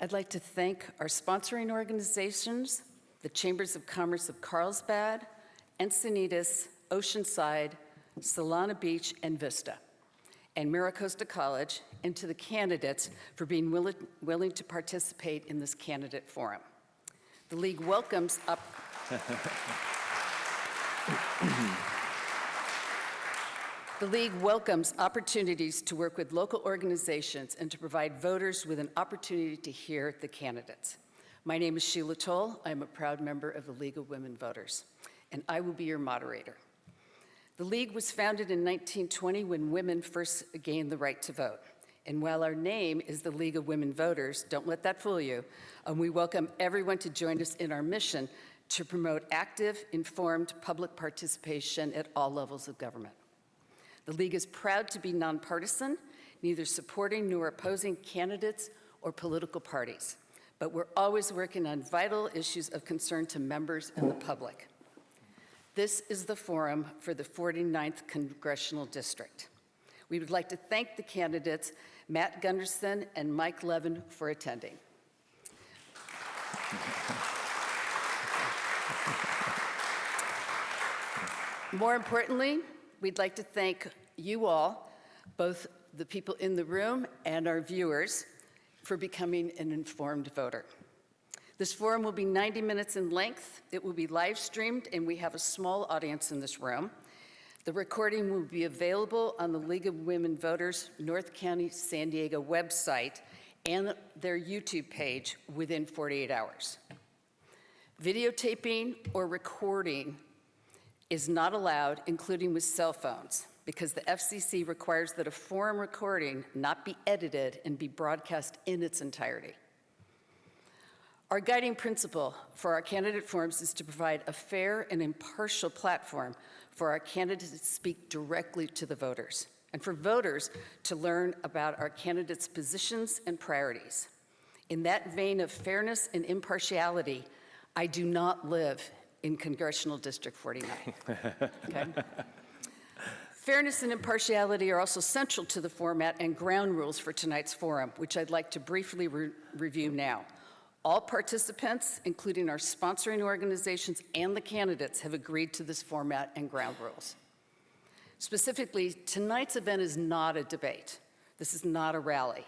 I'd like to thank our sponsoring organizations, the Chambers of Commerce of Carlsbad, Encinitas, Oceanside, Solana Beach, and Vista, and MiraCosta College, and to the candidates for being willing to participate in this candidate forum. The League welcomes The League welcomes opportunities to work with local organizations and to provide voters with an opportunity to hear the candidates. My name is Sheila Toll. I'm a proud member of the League of Women Voters, and I will be your moderator. The League was founded in 1920 when women first gained the right to vote. And while our name is the League of Women Voters, don't let that fool you, we welcome everyone to join us in our mission to promote active, informed public participation at all levels of government. The League is proud to be nonpartisan, neither supporting nor opposing candidates or political parties, but we're always working on vital issues of concern to members and the public. This is the forum for the 49th Congressional District. We would like to thank the candidates, Matt Gunderson and Mike Levin, for attending. More importantly, we'd like to thank you all, both the people in the room and our viewers, for becoming an informed voter. This forum will be 90 minutes in length. It will be live streamed, and we have a small audience in this room. The recording will be available on the League of Women Voters North County San Diego website and their YouTube page within 48 hours. Videotaping or recording is not allowed, including with cell phones, because the FCC requires that a forum recording not be edited and be broadcast in its entirety. Our guiding principle for our candidate forums is to provide a fair and impartial platform for our candidates to speak directly to the voters, and for voters to learn about our candidates' positions and priorities. In that vein of fairness and impartiality, I do not live in Congressional District 49. Okay? Fairness and impartiality are also central to the format and ground rules for tonight's forum, which I'd like to briefly review now. All participants, including our sponsoring organizations and the candidates, have agreed to this format and ground rules. Specifically, tonight's event is not a debate. This is not a rally.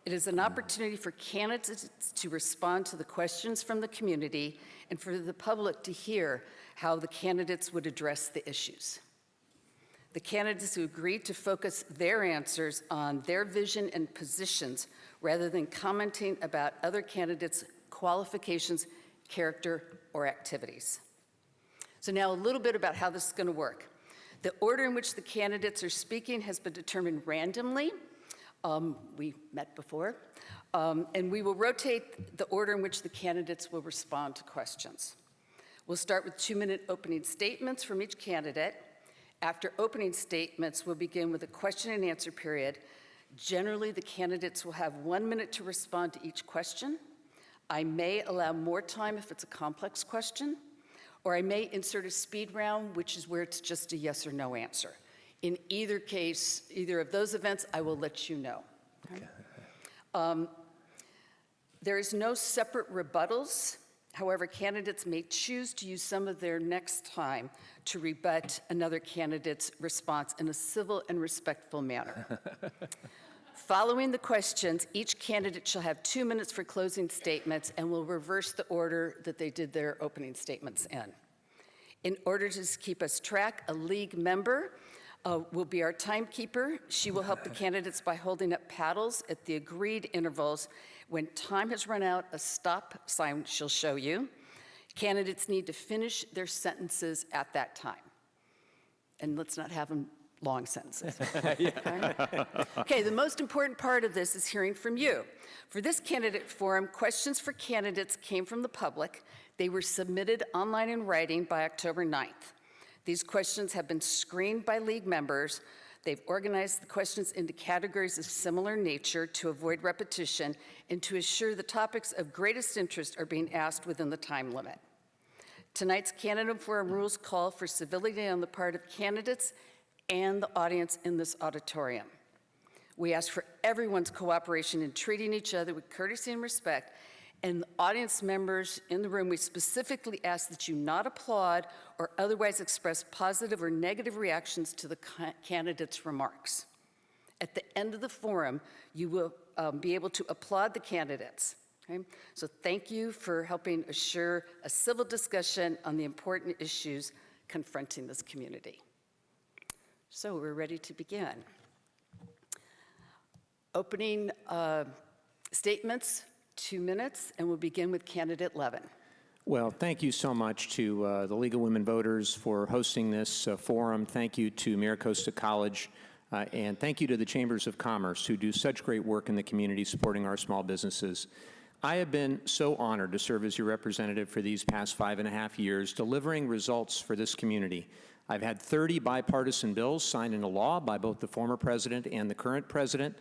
It is an opportunity for candidates to respond to the questions from the community and for the public to hear how the candidates would address the issues. The candidates who agreed to focus their answers on their vision and positions rather than commenting about other candidates' qualifications, character, or activities. So now a little bit about how this is going to work. The order in which the candidates are speaking has been determined randomly. We met before. And we will rotate the order in which the candidates will respond to questions. We'll start with 2-minute opening statements from each candidate. After opening statements, we'll begin with a question and answer period. Generally, the candidates will have 1 minute to respond to each question. I may allow more time if it's a complex question, or I may insert a speed round, which is where it's just a yes or no answer. In either case, either of those events, I will let you know. Okay? There is no separate rebuttals. However, candidates may choose to use some of their next time to rebut another candidate's response in a civil and respectful manner. Following the questions, each candidate shall have 2 minutes for closing statements and will reverse the order that they did their opening statements in. In order to keep us track, a League member will be our timekeeper. She will help the candidates by holding up paddles at the agreed intervals. When time has run out, a stop sign she'll show you. Candidates need to finish their sentences at that time. And let's not have them long sentences. Okay, the most important part of this is hearing from you. For this candidate forum, questions for candidates came from the public. They were submitted online in writing by October 9th. These questions have been screened by League members. They've organized the questions into categories of similar nature to avoid repetition and to assure the topics of greatest interest are being asked within the time limit. Tonight's candidate forum rules call for civility on the part of candidates and the audience in this auditorium. We ask for everyone's cooperation in treating each other with courtesy and respect. And audience members in the room, we specifically ask that you not applaud or otherwise express positive or negative reactions to the candidates' remarks. At the end of the forum, you will be able to applaud the candidates. Okay? So thank you for helping assure a civil discussion on the important issues confronting this community. So we're ready to begin. Opening statements, 2 minutes, and we'll begin with candidate Levin. Well, thank you so much to the League of Women Voters for hosting this forum. Thank you to Maricosta College, and thank you to the Chambers of Commerce, who do such great work in the community supporting our small businesses. I have been so honored to serve as your representative for these past 5.5 years, delivering results for this community. I've had 30 bipartisan bills signed into law by both the former president and the current president.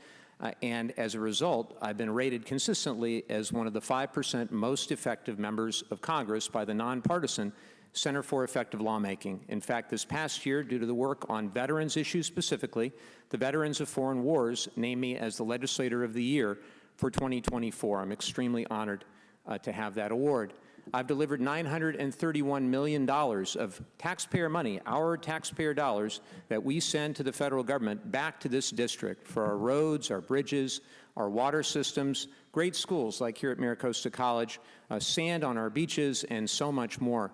And as a result, I've been rated consistently as one of the 5% most effective members of Congress by the nonpartisan Center for Effective Lawmaking. In fact, this past year, due to the work on veterans issues specifically, the Veterans of Foreign Wars named me as the Legislator of the Year for 2024. I'm extremely honored to have that award. I've delivered $931 million of taxpayer money, our taxpayer dollars, that we send to the federal government back to this district for our roads, our bridges, our water systems, great schools like here at Maricosta College, sand on our beaches, and so much more.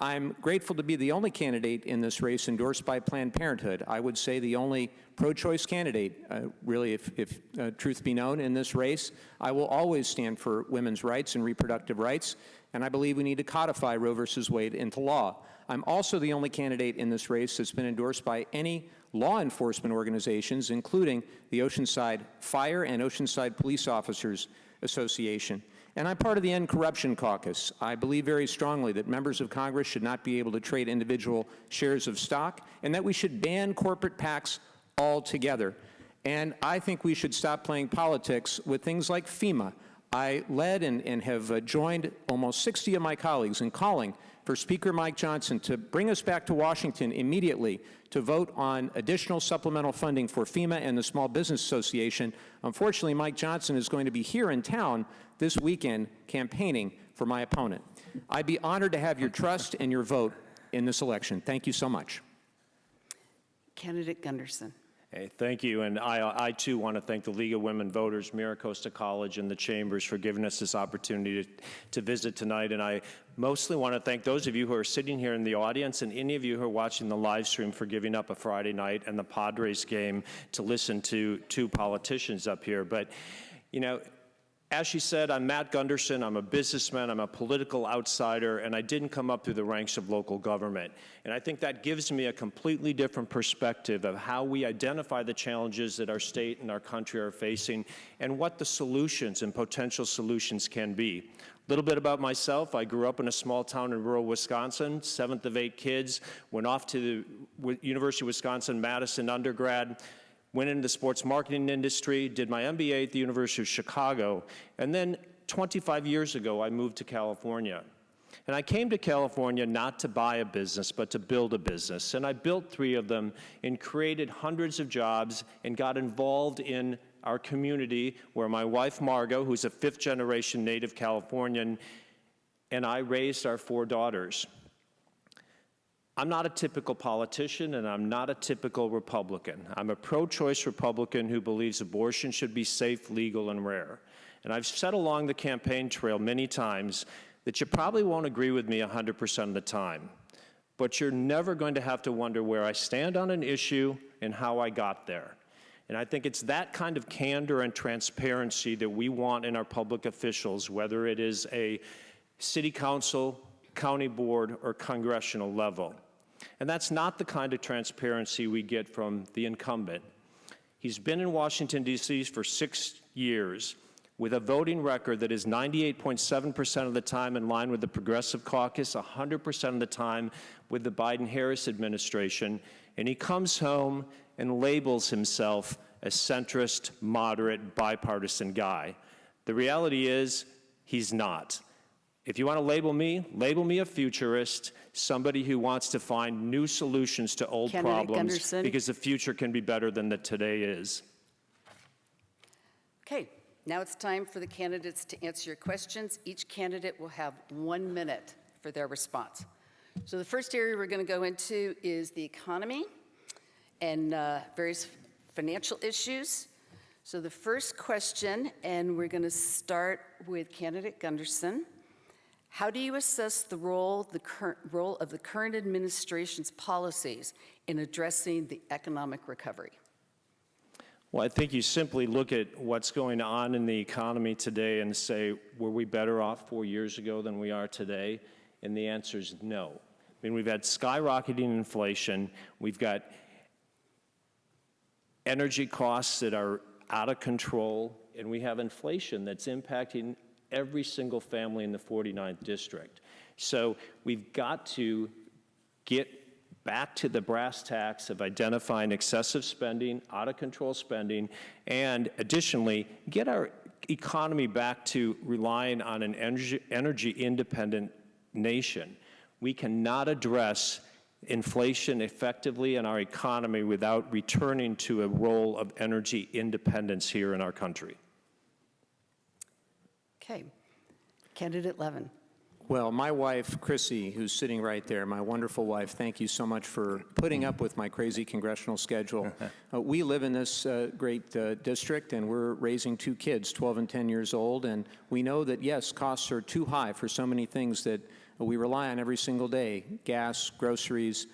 I'm grateful to be the only candidate in this race endorsed by Planned Parenthood. I would say the only pro-choice candidate, really, if truth be known, in this race. I will always stand for women's rights and reproductive rights, and I believe we need to codify Roe versus Wade into law. I'm also the only candidate in this race that's been endorsed by any law enforcement organizations, including the Oceanside Fire and Oceanside Police Officers Association. And I'm part of the End Corruption Caucus. I believe very strongly that members of Congress should not be able to trade individual shares of stock, and that we should ban corporate PACs altogether. And I think we should stop playing politics with things like FEMA. I led and have joined almost 60 of my colleagues in calling for Speaker Mike Johnson to bring us back to Washington immediately to vote on additional supplemental funding for FEMA and the Small Business Association. Unfortunately, Mike Johnson is going to be here in town this weekend campaigning for my opponent. I'd be honored to have your trust and your vote in this election. Thank you so much. Candidate Gunderson. Hey, thank you, and I too want to thank the League of Women Voters, Maricosta College, and the Chambers for giving us this opportunity to visit tonight. And I mostly want to thank those of you who are sitting here in the audience and any of you who are watching the live stream for giving up a Friday night and the Padres game to listen to two politicians up here. But, you know, as she said, I'm Matt Gunderson. I'm a businessman. I'm a political outsider, and I didn't come up through the ranks of local government. And I think that gives me a completely different perspective of how we identify the challenges that our state and our country are facing and what the solutions and potential solutions can be. A little bit about myself. I grew up in a small town in rural Wisconsin, 7th of 8 kids, went off to the University of Wisconsin-Madison undergrad, went into the sports marketing industry, did my MBA at the University of Chicago, and then 25 years ago, I moved to California. And I came to California not to buy a business, but to build a business. And I built 3 of them and created hundreds of jobs and got involved in our community where my wife, Margot, who's a 5th-generation native Californian, and I raised our 4 daughters. I'm not a typical politician, and I'm not a typical Republican. I'm a pro-choice Republican who believes abortion should be safe, legal, and rare. And I've said along the campaign trail many times that you probably won't agree with me 100% of the time, but you're never going to have to wonder where I stand on an issue and how I got there. And I think it's that kind of candor and transparency that we want in our public officials, whether it is a city council, county board, or congressional level. And that's not the kind of transparency we get from the incumbent. He's been in Washington, D.C. for 6 years with a voting record that is 98.7% of the time in line with the Progressive Caucus, 100% of the time with the Biden-Harris administration, and he comes home and labels himself a centrist, moderate, bipartisan guy. The reality is, he's not. If you want to label me a futurist, somebody who wants to find new solutions to old problems, because the future can be better than the today is. Okay, now it's time for the candidates to answer your questions. Each candidate will have 1 minute for their response. So the first area we're going to go into is the economy and various financial issues. So the first question, and we're going to start with candidate Gunderson. How do you assess the role of the current administration's policies in addressing the economic recovery? Well, I think you simply look at what's going on in the economy today and say, were we better off 4 years ago than we are today? And the answer is no. I mean, we've had skyrocketing inflation. We've got energy costs that are out of control, and we have inflation that's impacting every single family in the 49th district. So we've got to get back to the brass tacks of identifying excessive spending, out of control spending, and additionally, get our economy back to relying on an energy independent nation. We cannot address inflation effectively in our economy without returning to a role of energy independence here in our country. Okay, candidate Levin. Well, my wife, Chrissy, who's sitting right there, my wonderful wife, thank you so much for putting up with my crazy congressional schedule. We live in this great district, and we're raising 2 kids, 12 and 10 years old, and we know that, yes, costs are too high for so many things that we rely on every single day: gas, groceries,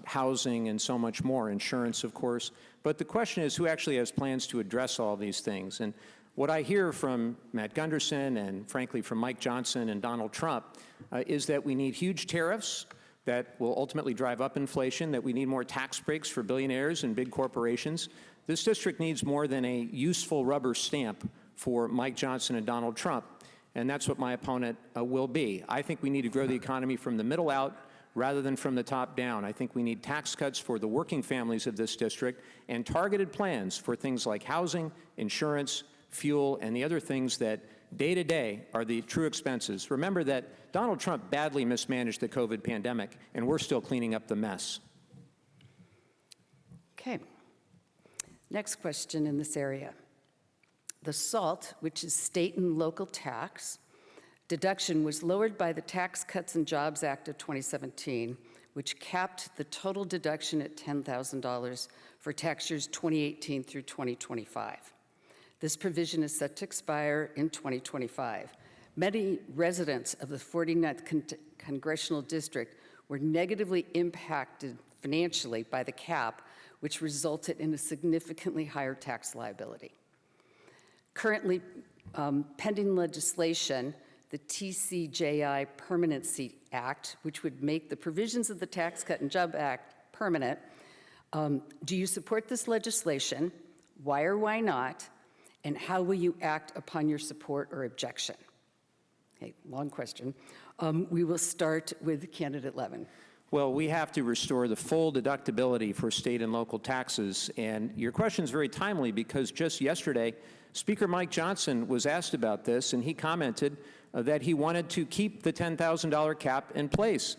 housing, and so much more, insurance, of course. But the question is, who actually has plans to address all these things? And what I hear from Matt Gunderson and, frankly, from Mike Johnson and Donald Trump is that we need huge tariffs that will ultimately drive up inflation, that we need more tax breaks for billionaires and big corporations. This district needs more than a useful rubber stamp for Mike Johnson and Donald Trump, and that's what my opponent will be. I think we need to grow the economy from the middle out rather than from the top down. I think we need tax cuts for the working families of this district and targeted plans for things like housing, insurance, fuel, and the other things that day to day are the true expenses. Remember that Donald Trump badly mismanaged the COVID pandemic, and we're still cleaning up the mess. Okay. Next question in this area. The SALT, which is state and local tax, deduction was lowered by the Tax Cuts and Jobs Act of 2017, which capped the total deduction at $10,000 for tax years 2018 through 2025. This provision is set to expire in 2025. Many residents of the 49th Congressional District were negatively impacted financially by the cap, which resulted in a significantly higher tax liability. Currently, pending legislation, the TCJI Permanency Act, which would make the provisions of the Tax Cut and Job Act permanent. Do you support this legislation? Why or why not? And how will you act upon your support or objection? Okay, long question. We will start with candidate Levin. Well, we have to restore the full deductibility for state and local taxes. And your question is very timely because just yesterday, Speaker Mike Johnson was asked about this, and he commented that he wanted to keep the $10,000 cap in place.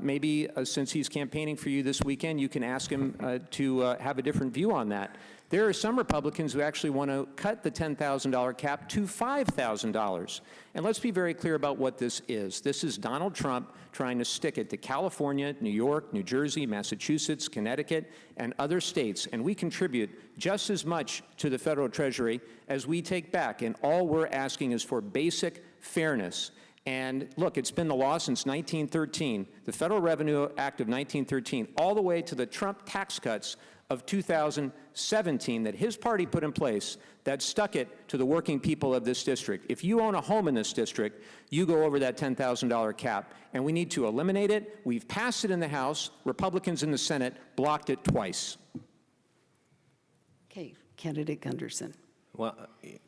Maybe since he's campaigning for you this weekend, you can ask him to have a different view on that. There are some Republicans who actually want to cut the $10,000 cap to $5,000. And let's be very clear about what this is. This is Donald Trump trying to stick it to California, New York, New Jersey, Massachusetts, Connecticut, and other states. And we contribute just as much to the federal treasury as we take back. And all we're asking is for basic fairness. And look, it's been the law since 1913, the Federal Revenue Act of 1913, all the way to the Trump tax cuts of 2017 that his party put in place that stuck it to the working people of this district. If you own a home in this district, you go over that $10,000 cap, and we need to eliminate it. We've passed it in the House. Republicans in the Senate blocked it twice. Okay, candidate Gunderson. Well,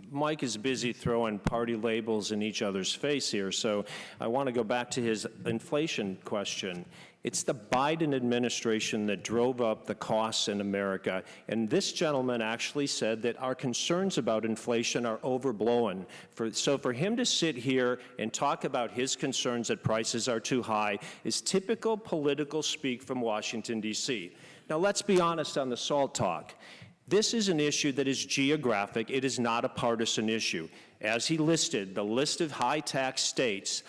Mike is busy throwing party labels in each other's face here, so I want to go back to his inflation question. It's the Biden administration that drove up the costs in America, and this gentleman actually said that our concerns about inflation are overblown. So for him to sit here and talk about his concerns that prices are too high is typical political speak from Washington, D.C. Now, let's be honest on the SALT talk. This is an issue that is geographic. It is not a partisan issue. As he listed, the list of high-tax states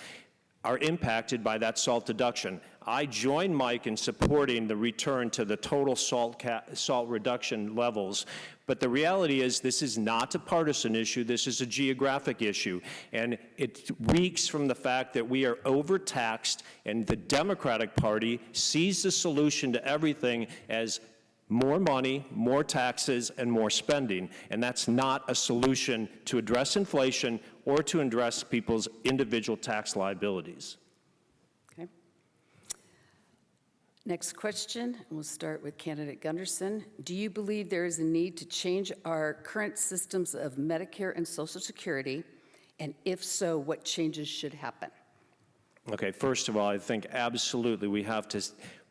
are impacted by that SALT deduction. I join Mike in supporting the return to the total SALT reduction levels, but the reality is this is not a partisan issue, this is a geographic issue, and it reeks from the fact that we are overtaxed, and the Democratic Party sees the solution to everything as more money, more taxes, and more spending, and that's not a solution to address inflation or to address people's individual tax liabilities. Okay. Next question, we'll start with candidate Gunderson. Do you believe there is a need to change our current systems of Medicare and Social Security? And if so, what changes should happen? Okay, first of all, I think absolutely we have to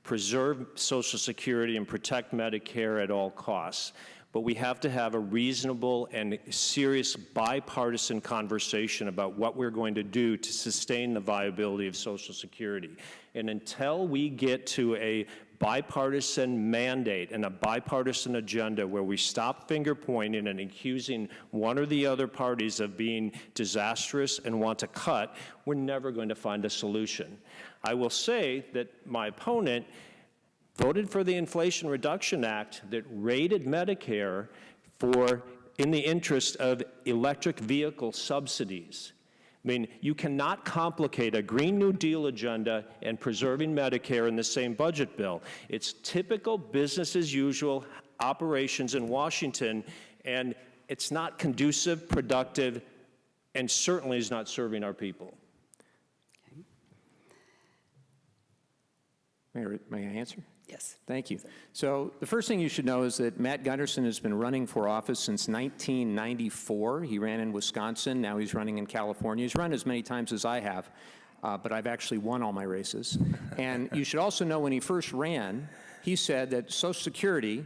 preserve Social Security and protect Medicare at all costs. But we have to have a reasonable and serious bipartisan conversation about what we're going to do to sustain the viability of Social Security. And until we get to a bipartisan mandate and a bipartisan agenda where we stop finger pointing and accusing one or the other parties of being disastrous and want to cut, we're never going to find a solution. I will say that my opponent voted for the Inflation Reduction Act that rated Medicare in the interest of electric vehicle subsidies. I mean, you cannot complicate a Green New Deal agenda and preserving Medicare in the same budget bill. It's typical business as usual operations in Washington, and it's not conducive, productive, and certainly is not serving our people. May I answer? Yes. Thank you. So the first thing you should know is that Matt Gunderson has been running for office since 1994. He ran in Wisconsin. Now he's running in California. He's run as many times as I have, but I've actually won all my races. And you should also know when he first ran, he said that Social Security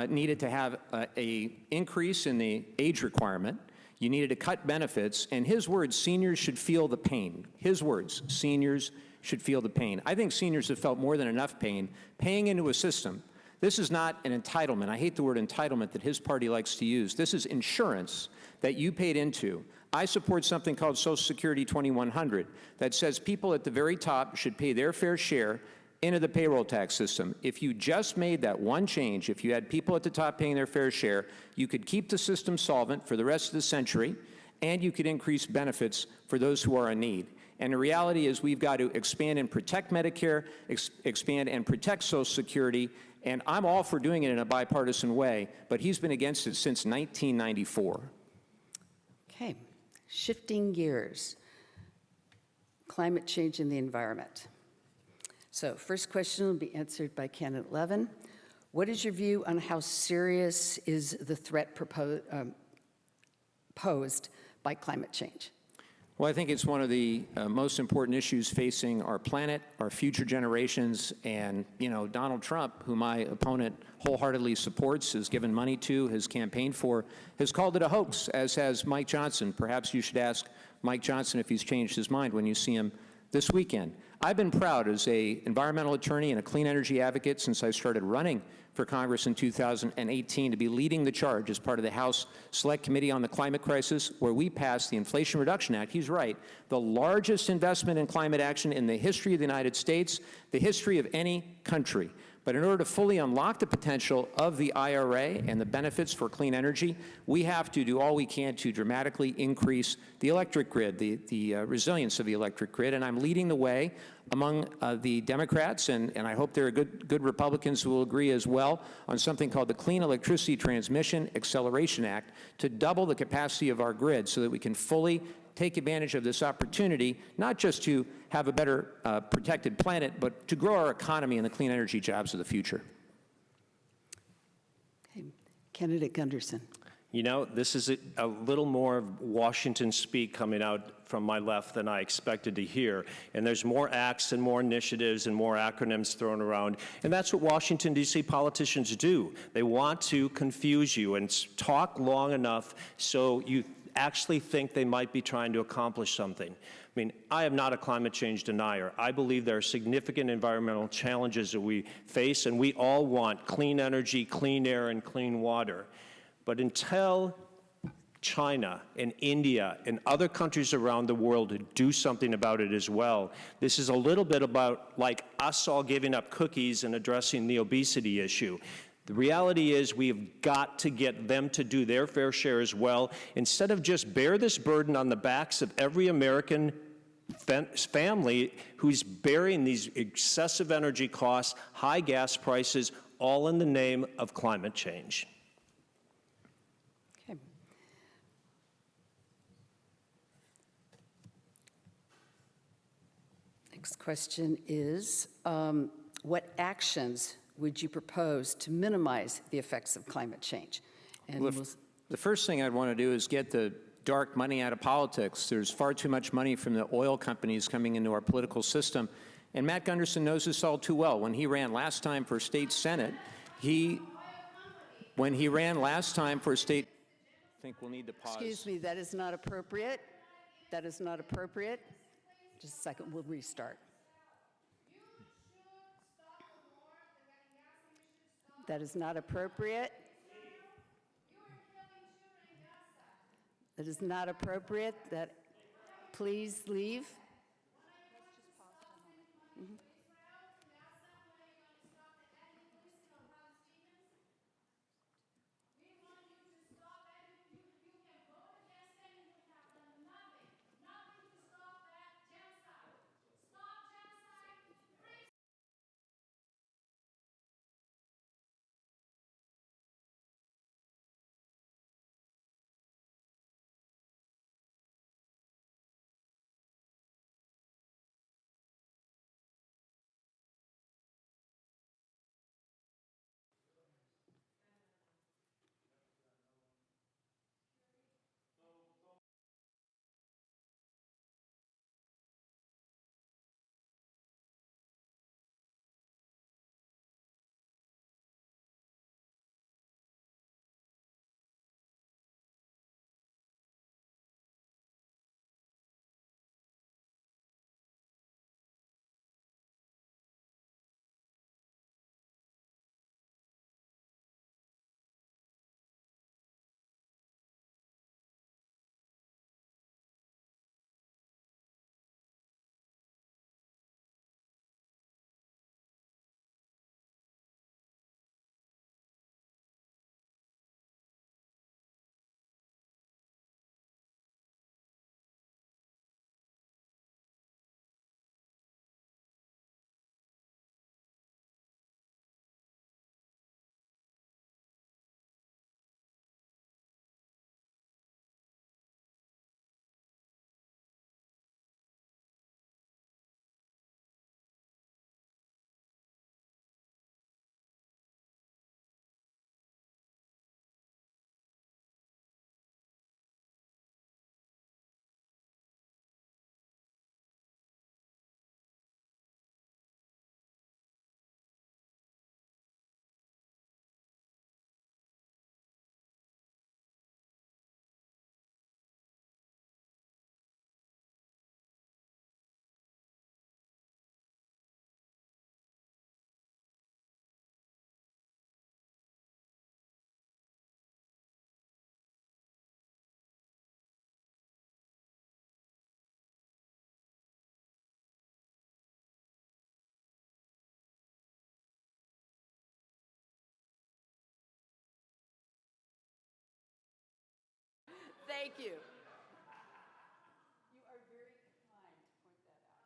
needed to have an increase in the age requirement. You needed to cut benefits. And his words, seniors should feel the pain. His words, seniors should feel the pain. I think seniors have felt more than enough pain paying into a system. This is not an entitlement. I hate the word entitlement that his party likes to use. This is insurance that you paid into. I support something called Social Security 2100 that says people at the very top should pay their fair share into the payroll tax system. If you just made that one change, if you had people at the top paying their fair share, you could keep the system solvent for the rest of the century, and you could increase benefits for those who are in need. And the reality is we've got to expand and protect Medicare, expand and protect Social Security, and I'm all for doing it in a bipartisan way, but he's been against it since 1994. Okay, shifting gears. Climate change and the environment. So first question will be answered by candidate Levin. What is your view on how serious is the threat posed by climate change? Well, I think it's one of the most important issues facing our planet, our future generations, and, you know, Donald Trump, who my opponent wholeheartedly supports, has given money to, has campaigned for, has called it a hoax, as has Mike Johnson. Perhaps you should ask Mike Johnson if he's changed his mind when you see him this weekend. I've been proud as an environmental attorney and a clean energy advocate since I started running for Congress in 2018 to be leading the charge as part of the House Select Committee on the Climate Crisis, where we passed the Inflation Reduction Act. He's right, the largest investment in climate action in the history of the United States, the history of any country. But in order to fully unlock the potential of the IRA and the benefits for clean energy, we have to do all we can to dramatically increase the electric grid, the resilience of the electric grid. And I'm leading the way among the Democrats, and I hope there are good Republicans who will agree as well, on something called the Clean Electricity Transmission Acceleration Act to double the capacity of our grid so that we can fully take advantage of this opportunity, not just to have a better protected planet, but to grow our economy and the clean energy jobs of the future. Okay. Candidate Gunderson. You know, this is a little more Washington speak coming out from my left than I expected to hear. And there's more acts and more initiatives and more acronyms thrown around. And that's what Washington, D.C. politicians do. They want to confuse you and talk long enough so you actually think they might be trying to accomplish something. I mean, I am not a climate change denier. I believe there are significant environmental challenges that we face, and we all want clean energy, clean air, and clean water. But until China and India and other countries around the world do something about it as well, this is a little bit about like us all giving up cookies and addressing the obesity issue. The reality is we've got to get them to do their fair share as well, instead of just bear this burden on the backs of every American family who's bearing these excessive energy costs, high gas prices, all in the name of climate change. Okay. Next question is, what actions would you propose to minimize the effects of climate change? And Well, the first thing I'd want to do is get the dark money out of politics. There's far too much money from the oil companies coming into our political system. And Matt Gunderson knows this all too well. When he ran last time for state senate, I think we'll need to pause. excuse me, that is not appropriate. That is not appropriate. Just a second, we'll restart. That is not appropriate. That is not appropriate. That, please leave. Thank you. You are very kind to point that out.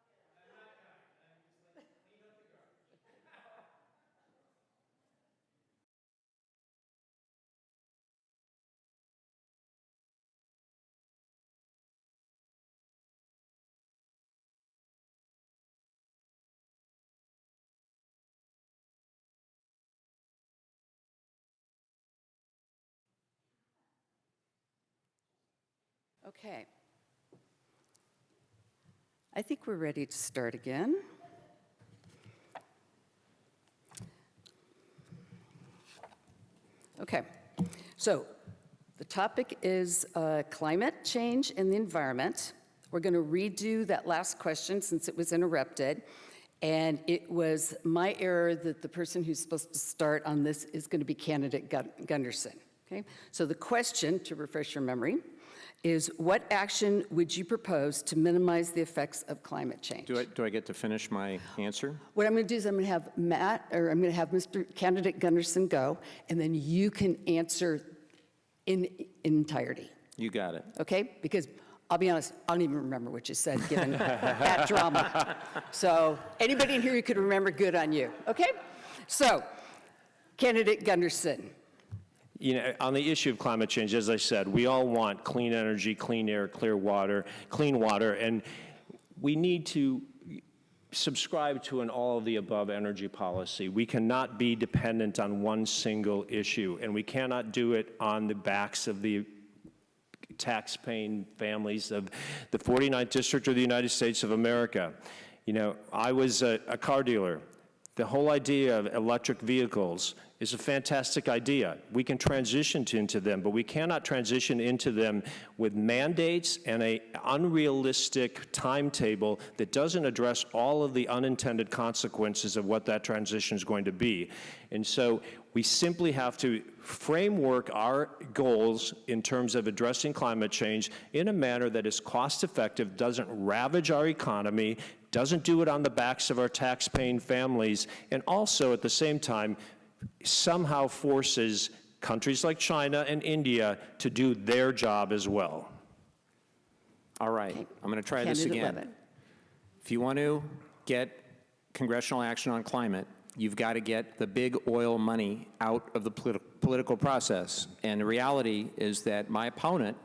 Okay. I think we're ready to start again. Okay. So The topic is climate change and the environment. We're going to redo that last question since it was interrupted. And it was my error that the person who's supposed to start on this is going to be candidate Gunderson. Okay? So the question, to refresh your memory, is what action would you propose to minimize the effects of climate change? Do I get to finish my answer? What I'm going to do is I'm going to have I'm going to have Mr. Candidate Gunderson go, and then you can answer in entirety. You got it. Okay? Because I'll be honest, I don't even remember what you said, given that drama. So anybody in here who could remember, good on you. Okay? So, Candidate Gunderson. You know, on the issue of climate change, as I said, we all want clean energy, clean air, clean water, and we need to subscribe to an all-of-the-above energy policy. We cannot be dependent on one single issue, and we cannot do it on the backs of the tax-paying families of the 49th District of the United States of America. You know, I was a car dealer. The whole idea of electric vehicles is a fantastic idea. We can transition into them, but we cannot transition into them with mandates and an unrealistic timetable that doesn't address all of the unintended consequences of what that transition is going to be. And so we simply have to framework our goals in terms of addressing climate change in a manner that is cost-effective, doesn't ravage our economy, doesn't do it on the backs of our tax-paying families, and also at the same time somehow forces countries like China and India to do their job as well. All right, Okay. I'm going to try this Candidate again. Levin. If you want to get congressional action on climate, you've got to get the big oil money out of the political process. And the reality is that my opponent,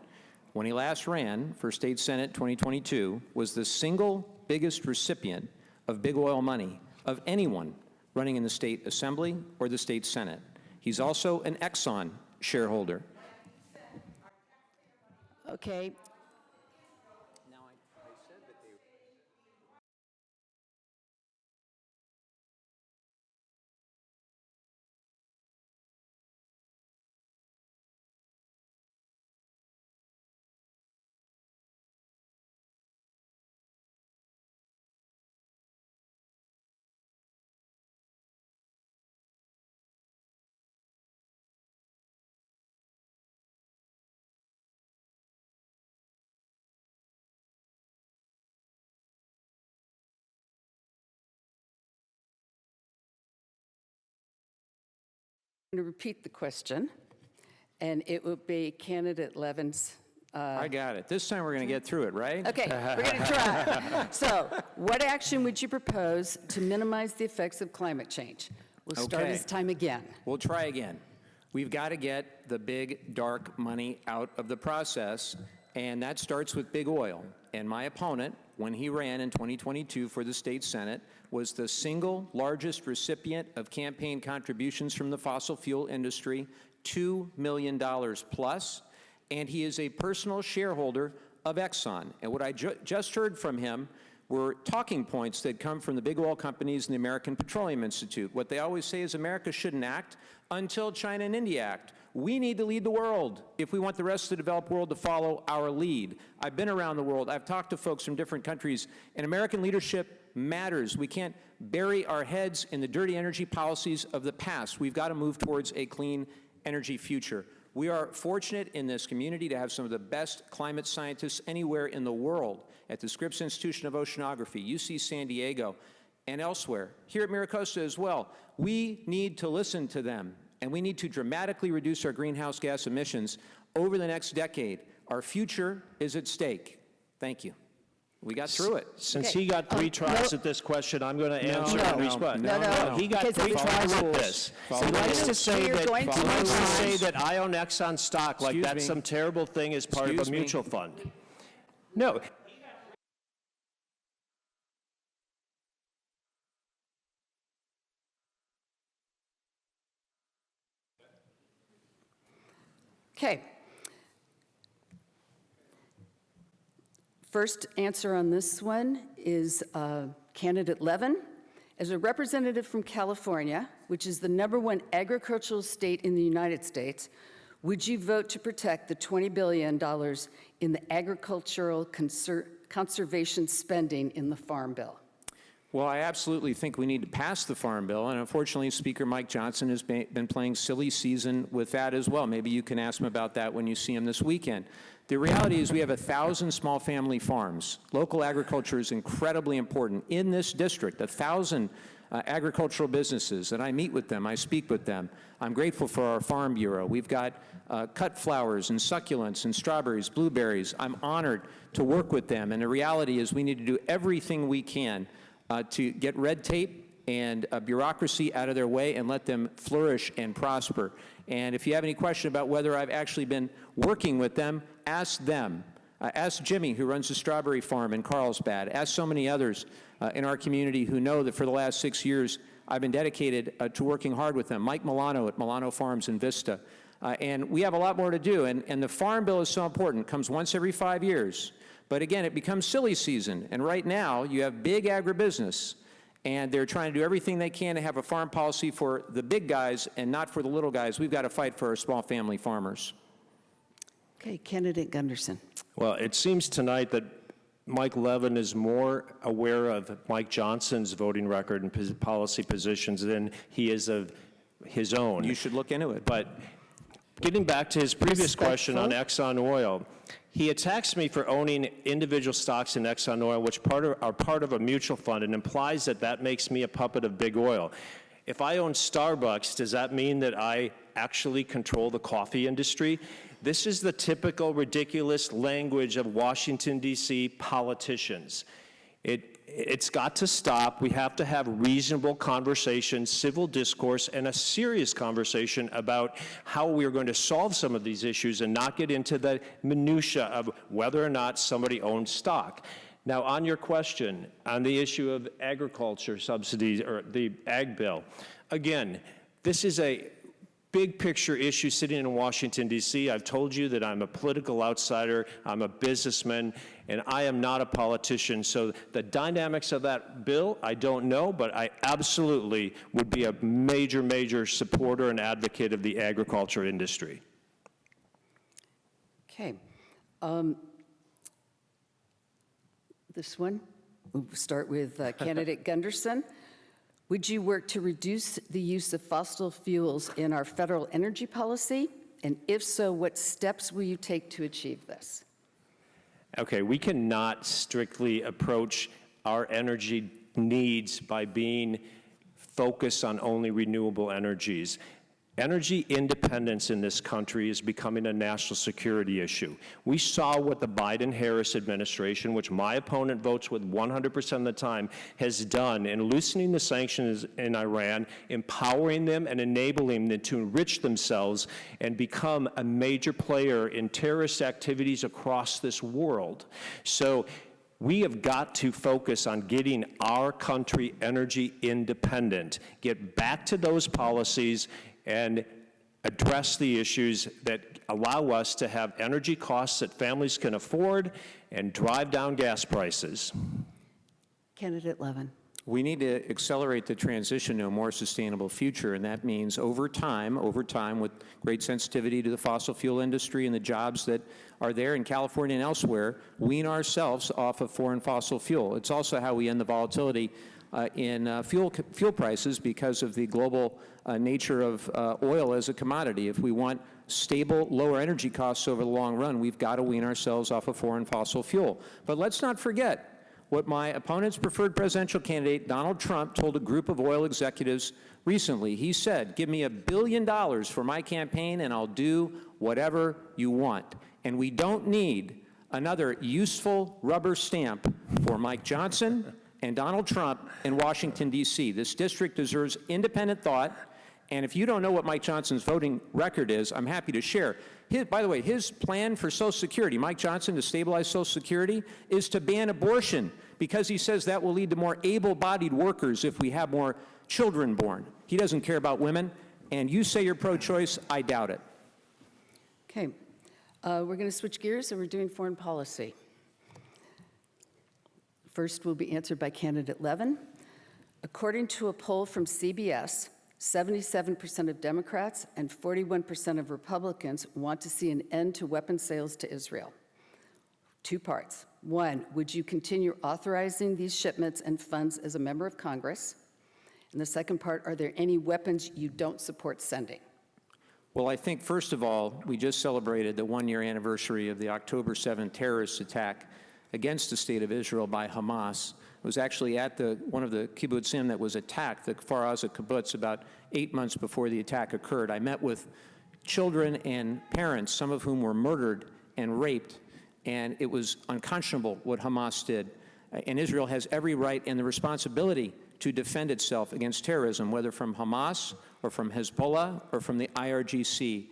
when he last ran for State Senate 2022, was the single biggest recipient of big oil money of anyone running in the state assembly or the state senate. He's also an Exxon shareholder. Okay. I'm going to repeat the question, and it will be Candidate Levin's. I got it. This time we're going to get through it, right? Okay, we're going to try. So, what action would you propose to minimize the effects of climate change? We'll start Okay. this time again. We'll try again. We've got to get the big, dark money out of the process, and that starts with big oil. And my opponent, when he ran in 2022 for the state senate, was the single largest recipient of campaign contributions from the fossil fuel industry, $2 million plus, and he is a personal shareholder of Exxon. And what I just heard from him were talking points that come from the big oil companies and the American Petroleum Institute. What they always say is America shouldn't act until China and India act. We need to lead the world if we want the rest of the developed world to follow our lead. I've been around the world. I've talked to folks from different countries, and American leadership matters. We can't bury our heads in the dirty energy policies of the past. We've got to move towards a clean energy future. We are fortunate in this community to have some of the best climate scientists anywhere in the world at the Scripps Institution of Oceanography, UC San Diego, and elsewhere, here at MiraCosta as well. We need to listen to them, and we need to dramatically reduce our greenhouse gas emissions over the next decade. Our future is at stake. Thank you. We got through it. Since Okay. he got three tries no. at this question, I'm going to answer no, in response. no. He got Because three it's tries at rules. this. So He likes we to say are that going to he likes to move say on. that I own Exxon stock like Excuse that's me. some terrible thing as part of Excuse a me. mutual fund. No. Okay. First answer on this one is Candidate Levin. As a representative from California, which is the #1 agricultural state in the United States, would you vote to protect the $20 billion in the agricultural conservation spending in the Farm Bill? Well, I absolutely think we need to pass the Farm Bill, and unfortunately, Speaker Mike Johnson has been playing silly season with that as well. Maybe you can ask him about that when you see him this weekend. The reality is we have 1,000 small family farms. Local agriculture is incredibly important. In this district, 1,000 agricultural businesses, and I meet with them, I speak with them. I'm grateful for our Farm Bureau. We've got cut flowers and succulents and strawberries, blueberries. I'm honored to work with them, and the reality is we need to do everything we can to get red tape and bureaucracy out of their way and let them flourish and prosper. And if you have any question about whether I've actually been working with them, ask them. Ask Jimmy, who runs the strawberry farm in Carlsbad. Ask so many others in our community who know that for the last 6 years, I've been dedicated to working hard with them. Mike Milano at Milano Farms in Vista. And we have a lot more to do. And the Farm Bill is so important. It comes once every 5 years. But again, it becomes silly season. And right now, you have big agribusiness, and they're trying to do everything they can to have a farm policy for the big guys and not for the little guys. We've got to fight for our small family farmers. Okay, candidate Gunderson. Well, it seems tonight that Mike Levin is more aware of Mike Johnson's voting record and policy positions than he is of his own. You should look into it. But getting back to his previous question on Exxon Oil, he attacks me for owning individual stocks in Exxon Oil, which are part of a mutual fund, and implies that that makes me a puppet of big oil. If I own Starbucks, does that mean that I actually control the coffee industry? This is the typical ridiculous language of Washington, D.C. politicians. It's got to stop. We have to have reasonable conversation, civil discourse, and a serious conversation about how we are going to solve some of these issues and not get into the minutia of whether or not somebody owns stock. Now, on your question on the issue of agriculture subsidies or the ag bill, again, this is a big picture issue sitting in Washington, D.C. I've told you that I'm a political outsider, I'm a businessman, and I am not a politician. So the dynamics of that bill, I don't know, but I absolutely would be a major, major supporter and advocate of the agriculture industry. Okay. This one, we'll start with candidate Gunderson. Would you work to reduce the use of fossil fuels in our federal energy policy? And if so, what steps will you take to achieve this? Okay, we cannot strictly approach our energy needs by being focused on only renewable energies. Energy independence in this country is becoming a national security issue. We saw what the Biden-Harris administration, which my opponent votes with 100% of the time, has done in loosening the sanctions in Iran, empowering them and enabling them to enrich themselves and become a major player in terrorist activities across this world. So we have got to focus on getting our country energy independent, get back to those policies, and address the issues that allow us to have energy costs that families can afford and drive down gas prices. Candidate Levin. We need to accelerate the transition to a more sustainable future, and that means over time, with great sensitivity to the fossil fuel industry and the jobs that are there in California and elsewhere, wean ourselves off of foreign fossil fuel. It's also how we end the volatility in fuel prices because of the global nature of oil as a commodity. If we want stable, lower energy costs over the long run, we've got to wean ourselves off of foreign fossil fuel. But let's not forget what my opponent's preferred presidential candidate, Donald Trump, told a group of oil executives recently. He said, "Give me $1 billion for my campaign and I'll do whatever you want." And we don't need another useful rubber stamp for Mike Johnson and Donald Trump in Washington, D.C. This district deserves independent thought. And if you don't know what Mike Johnson's voting record is, I'm happy to share. By the way, his plan for Social Security, Mike Johnson, to stabilize Social Security, is to ban abortion because he says that will lead to more able-bodied workers if we have more children born. He doesn't care about women. And you say you're pro-choice, I doubt it. Okay. We're going to switch gears, and we're doing foreign policy. First will be answered by candidate Levin. According to a poll from CBS, 77% of Democrats and 41% of Republicans want to see an end to weapons sales to Israel. 2 parts. 1, would you continue authorizing these shipments and funds as a member of Congress? And the second part, are there any weapons you don't support sending? Well, I think, first of all, we just celebrated the 1-year anniversary of the October 7th terrorist attack against the state of Israel by Hamas. It was actually at one of the kibbutzim that was attacked, the Kfar Aza kibbutz, about 8 months before the attack occurred. I met with children and parents, some of whom were murdered and raped, and it was unconscionable what Hamas did. And Israel has every right and the responsibility to defend itself against terrorism, whether from Hamas or from Hezbollah or from the IRGC.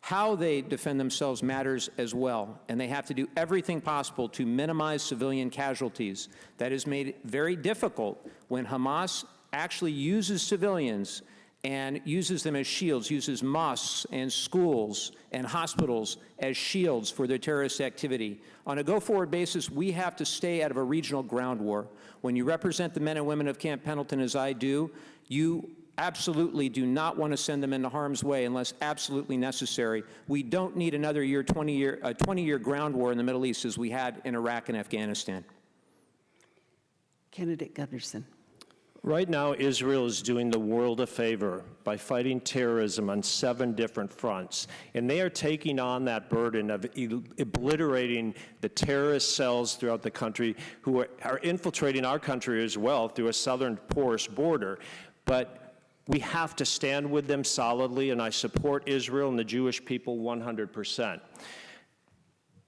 How they defend themselves matters as well, and they have to do everything possible to minimize civilian casualties. That is made very difficult when Hamas actually uses civilians and uses them as shields, uses mosques and schools and hospitals as shields for their terrorist activity. On a go-forward basis, we have to stay out of a regional ground war. When you represent the men and women of Camp Pendleton, as I do, you absolutely do not want to send them into harm's way unless absolutely necessary. We don't need another 20-year ground war in the Middle East as we had in Iraq and Afghanistan. Candidate Gunderson. Right now, Israel is doing the world a favor by fighting terrorism on 7 different fronts. And they are taking on that burden of obliterating the terrorist cells throughout the country who are infiltrating our country as well through a southern porous border. But we have to stand with them solidly, and I support Israel and the Jewish people 100%.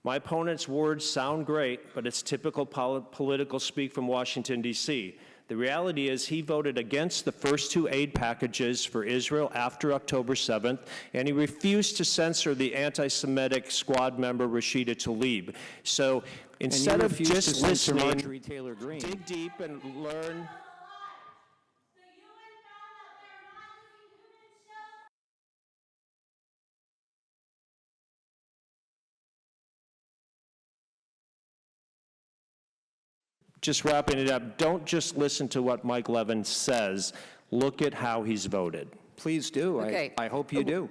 My opponent's words sound great, but it's typical political speak from Washington, D.C. The reality is he voted against the first 2 aid packages for Israel after October 7th, and he refused to censor the anti-Semitic squad member Rashida Tlaib. So instead of just listening, Marjorie Taylor Greene, dig deep and learn. Just wrapping it up, don't just listen to what Mike Levin says. Look at how he's voted. please do. Okay. I hope you do.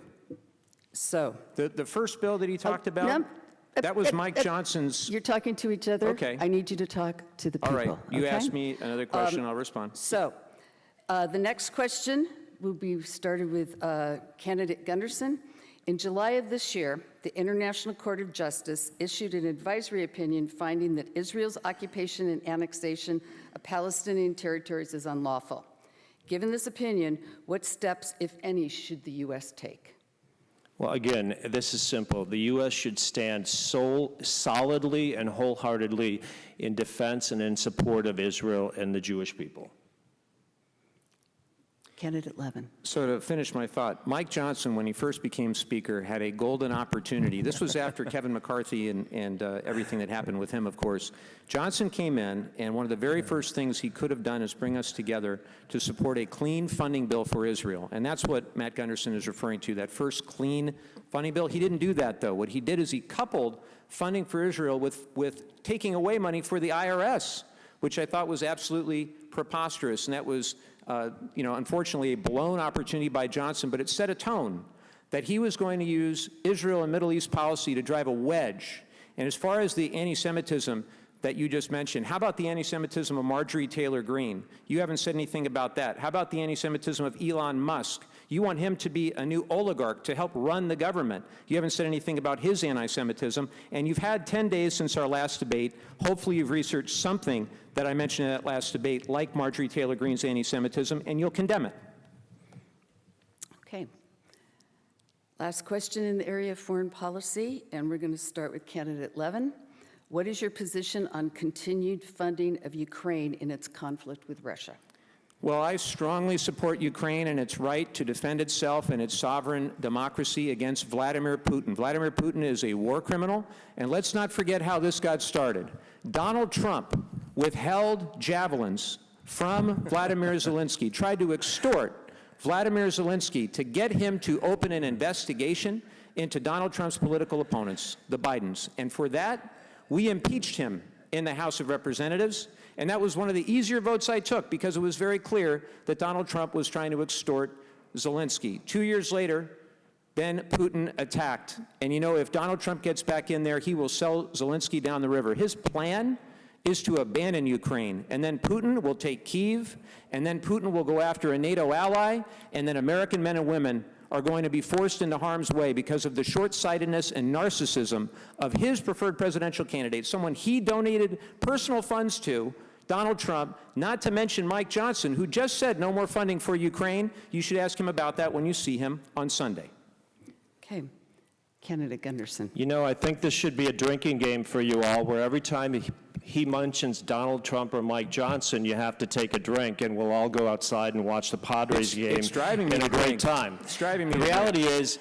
So. The first bill that he talked about, that was Mike Johnson's. You're talking to each other. Okay. I need you to talk to the people. All right. You okay? asked me another question, I'll respond. So, the next question will be started with candidate Gunderson. In July of this year, the International Court of Justice issued an advisory opinion finding that Israel's occupation and annexation of Palestinian territories is unlawful. Given this opinion, what steps, if any, should the U.S. take? Well, again, this is simple. The U.S. should stand solidly and wholeheartedly in defense and in support of Israel and the Jewish people. Candidate Levin. So to finish my thought, Mike Johnson, when he first became Speaker, had a golden opportunity. This was after Kevin McCarthy and everything that happened with him, of course. Johnson came in, and one of the very first things he could have done is bring us together to support a clean funding bill for Israel. And that's what Matt Gunderson is referring to, that first clean funding bill. He didn't do that, though. What he did is he coupled funding for Israel with taking away money for the IRS, which I thought was absolutely preposterous. And that was unfortunately, a blown opportunity by Johnson, but it set a tone that he was going to use Israel and Middle East policy to drive a wedge. And as far as the anti-Semitism that you just mentioned, how about the anti-Semitism of Marjorie Taylor Greene? You haven't said anything about that. How about the anti-Semitism of Elon Musk? You want him to be a new oligarch to help run the government. You haven't said anything about his anti-Semitism, and you've had 10 days since our last debate. Hopefully you've researched something that I mentioned in that last debate, like Marjorie Taylor Greene's anti-Semitism, and you'll condemn it. Okay. Last question in the area of foreign policy, and we're going to start with candidate Levin. What is your position on continued funding of Ukraine in its conflict with Russia? Well, I strongly support Ukraine and its right to defend itself and its sovereign democracy against Vladimir Putin. Vladimir Putin is a war criminal, and let's not forget how this got started. Donald Trump withheld javelins from Vladimir Zelensky, tried to extort Vladimir Zelensky to get him to open an investigation into Donald Trump's political opponents, the Bidens. And for that, we impeached him in the House of Representatives. And that was one of the easier votes I took because it was very clear that Donald Trump was trying to extort Zelensky. 2 years later, then Putin attacked. And you know, if Donald Trump gets back in there, he will sell Zelensky down the river. His plan is to abandon Ukraine, and then Putin will take Kyiv, and then Putin will go after a NATO ally, and then American men and women are going to be forced into harm's way because of the short-sightedness and narcissism of his preferred presidential candidate, someone he donated personal funds to, Donald Trump, not to mention Mike Johnson, who just said no more funding for Ukraine. You should ask him about that when you see him on Sunday. Okay. Candidate Gunderson. You know, I think this should be a drinking game for you all, where every time he mentions Donald Trump or Mike Johnson, you have to take a drink, and we'll all go outside and watch the Padres game. It's driving me in to a great drink. time. It's driving me to The drink. reality is,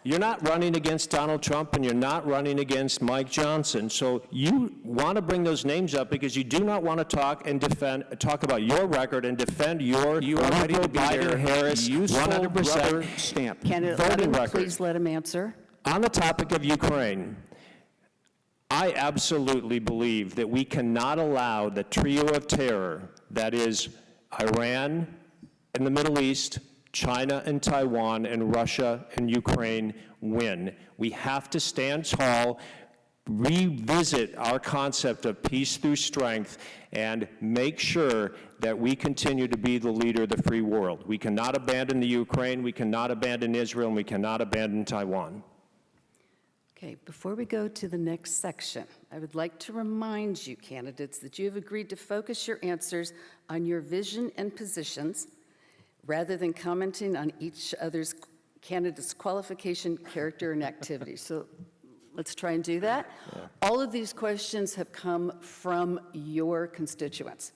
you're not running against Donald Trump, and you're not running against Mike Johnson. So you want to bring those names up because you do not want to talk about your record and defend your You are ready to be their Biden-Harris useful 100% rubber stamp. Candidate voting Levin, record. please let him answer. On the topic of Ukraine, I absolutely believe that we cannot allow the trio of terror, that is Iran and the Middle East, China and Taiwan, and Russia and Ukraine, win. We have to stand tall, revisit our concept of peace through strength, and make sure that we continue to be the leader of the free world. We cannot abandon the Ukraine, we cannot abandon Israel, and we cannot abandon Taiwan. Okay, before we go to the next section, I would like to remind you, candidates, that you have agreed to focus your answers on your vision and positions rather than commenting on each other's candidate's qualification, character, and activity. So let's try and do that. All of these questions have come from your constituents.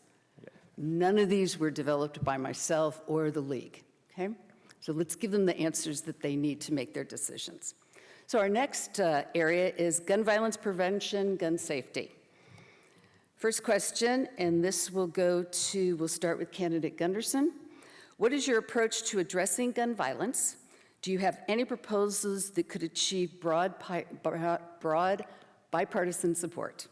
None of these were developed by myself or the league, okay? So let's give them the answers that they need to make their decisions. So our next area is gun violence prevention, gun safety. First question, and this will we'll start with candidate Gunderson. What is your approach to addressing gun violence? Do you have any proposals that could achieve broad bipartisan support?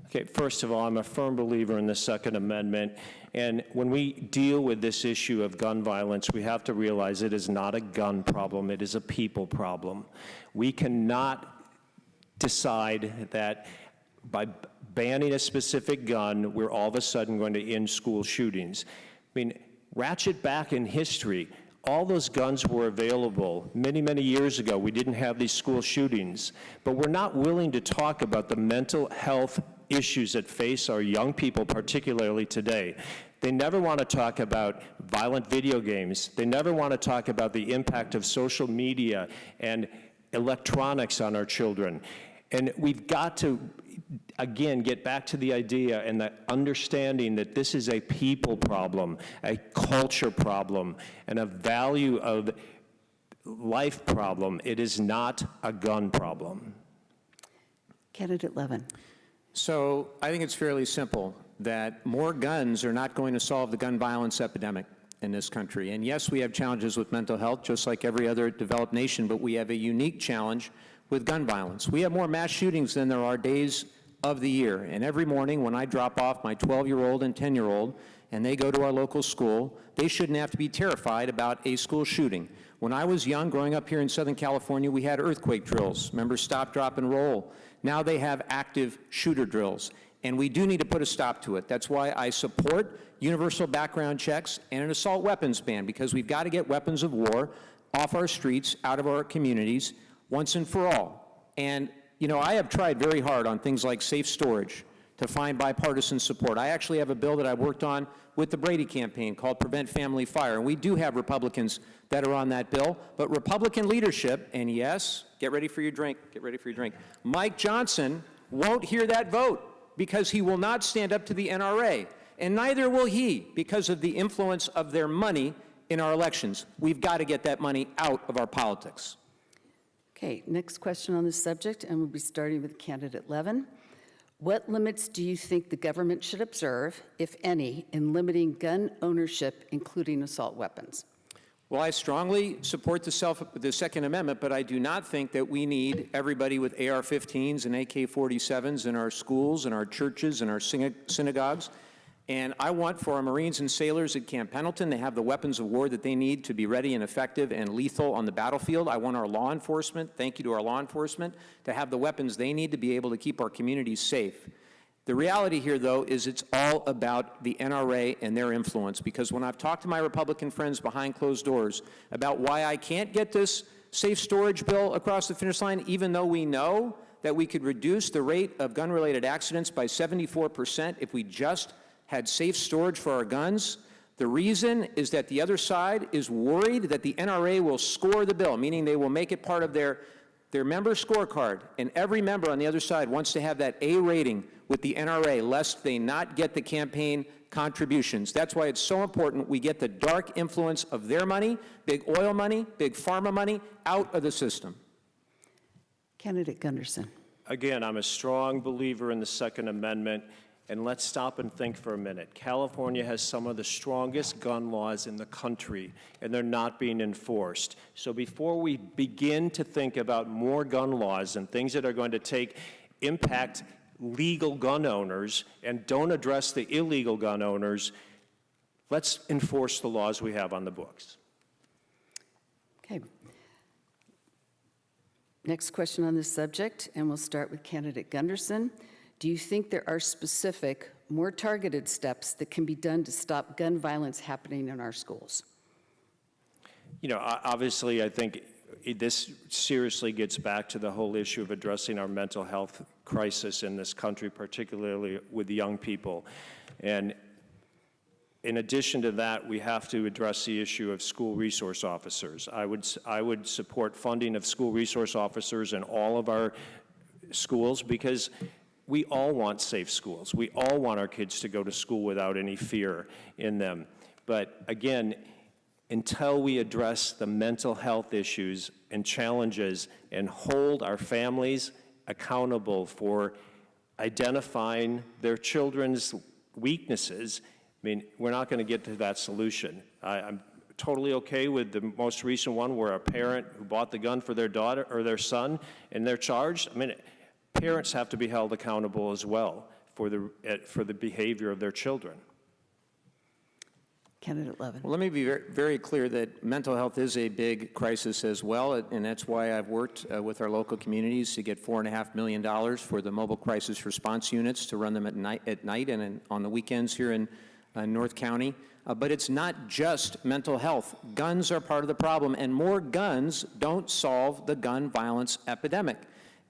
Okay, first of all, I'm a firm believer in the Second Amendment, and when we deal with this issue of gun violence, we have to realize it is not a gun problem, it is a people problem. We cannot decide that by banning a specific gun, we're all of a sudden going to end school shootings. I mean, ratchet back in history, all those guns were available many, many years ago. We didn't have these school shootings, but we're not willing to talk about the mental health issues that face our young people, particularly today. They never want to talk about violent video games. They never want to talk about the impact of social media and electronics on our children. And we've got to, again, get back to the idea and the understanding that this is a people problem, a culture problem, and a value of life problem. It is not a gun problem. Candidate Levin. So I think it's fairly simple that more guns are not going to solve the gun violence epidemic in this country. And yes, we have challenges with mental health, just like every other developed nation, but we have a unique challenge with gun violence. We have more mass shootings than there are days of the year. And every morning when I drop off my 12-year-old and 10-year-old and they go to our local school, they shouldn't have to be terrified about a school shooting. When I was young, growing up here in Southern California, we had earthquake drills. Remember, stop, drop, and roll. Now they have active shooter drills. And we do need to put a stop to it. That's why I support universal background checks and an assault weapons ban, because we've got to get weapons of war off our streets, out of our communities, once and for all. And, you know, I have tried very hard on things like safe storage to find bipartisan support. I actually have a bill that I worked on with the Brady campaign called Prevent Family Fire, and we do have Republicans that are on that bill, but Republican leadership, and yes, get ready for your drink, Mike Johnson won't hear that vote because he will not stand up to the NRA, and neither will he because of the influence of their money in our elections. We've got to get that money out of our politics. Okay, next question on this subject, and we'll be starting with candidate Levin. What limits do you think the government should observe, if any, in limiting gun ownership, including assault weapons? Well, I strongly support the Second Amendment, but I do not think that we need everybody with AR-15s and AK-47s in our schools and our churches and our synagogues. And I want for our Marines and sailors at Camp Pendleton to have the weapons of war that they need to be ready and effective and lethal on the battlefield. I want our law enforcement, thank you to our law enforcement, to have the weapons they need to be able to keep our communities safe. The reality here, though, is it's all about the NRA and their influence, because when I've talked to my Republican friends behind closed doors about why I can't get this safe storage bill across the finish line, even though we know that we could reduce the rate of gun-related accidents by 74% if we just had safe storage for our guns, the reason is that the other side is worried that the NRA will score the bill, meaning they will make it part of their member scorecard, and every member on the other side wants to have that A rating with the NRA, lest they not get the campaign contributions. That's why it's so important we get the dark influence of their money, big oil money, big pharma money, out of the system. Candidate Gunderson. Again, I'm a strong believer in the Second Amendment, and let's stop and think for a minute. California has some of the strongest gun laws in the country, and they're not being enforced. So before we begin to think about more gun laws and things that are going to impact legal gun owners and don't address the illegal gun owners, let's enforce the laws we have on the books. Okay. Next question on this subject, and we'll start with candidate Gunderson. Do you think there are specific, more targeted steps that can be done to stop gun violence happening in our schools? You know, obviously, I think this seriously gets back to the whole issue of addressing our mental health crisis in this country, particularly with young people. And in addition to that, we have to address the issue of school resource officers. I would support funding of school resource officers in all of our schools, because we all want safe schools. We all want our kids to go to school without any fear in them. But again, until we address the mental health issues and challenges and hold our families accountable for identifying their children's weaknesses, I mean, we're not going to get to that solution. I'm totally okay with the most recent one where a parent who bought the gun for their daughter or their son and they're charged. I mean, parents have to be held accountable as well for the behavior of their children. Candidate Levin. Well, let me be very, very clear that mental health is a big crisis as well, and that's why I've worked with our local communities to get $4.5 million for the mobile crisis response units to run them at night and on the weekends here in North County. But it's not just mental health. Guns are part of the problem, and more guns don't solve the gun violence epidemic.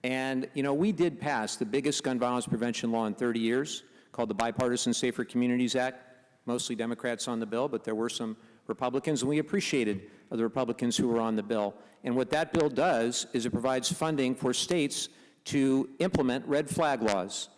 And, you know, we did pass the biggest gun violence prevention law in 30 years, called the Bipartisan Safer Communities Act. Mostly Democrats on the bill, but there were some Republicans, and we appreciated the Republicans who were on the bill. And what that bill does is it provides funding for states to implement red flag laws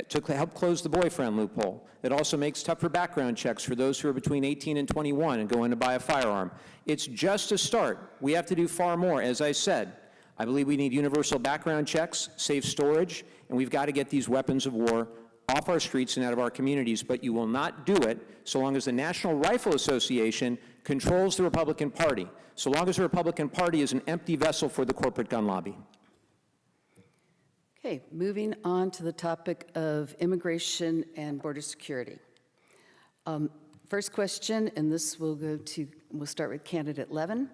to help close the boyfriend loophole. It also makes tougher background checks for those who are between 18 and 21 and go in to buy a firearm. It's just a start. We have to do far more. As I said, I believe we need universal background checks, safe storage, and we've got to get these weapons of war off our streets and out of our communities, but you will not do it so long as the National Rifle Association controls the Republican Party, so long as the Republican Party is an empty vessel for the corporate gun lobby. Okay, moving on to the topic of immigration and border security. First question, and this we'll start with candidate Levin.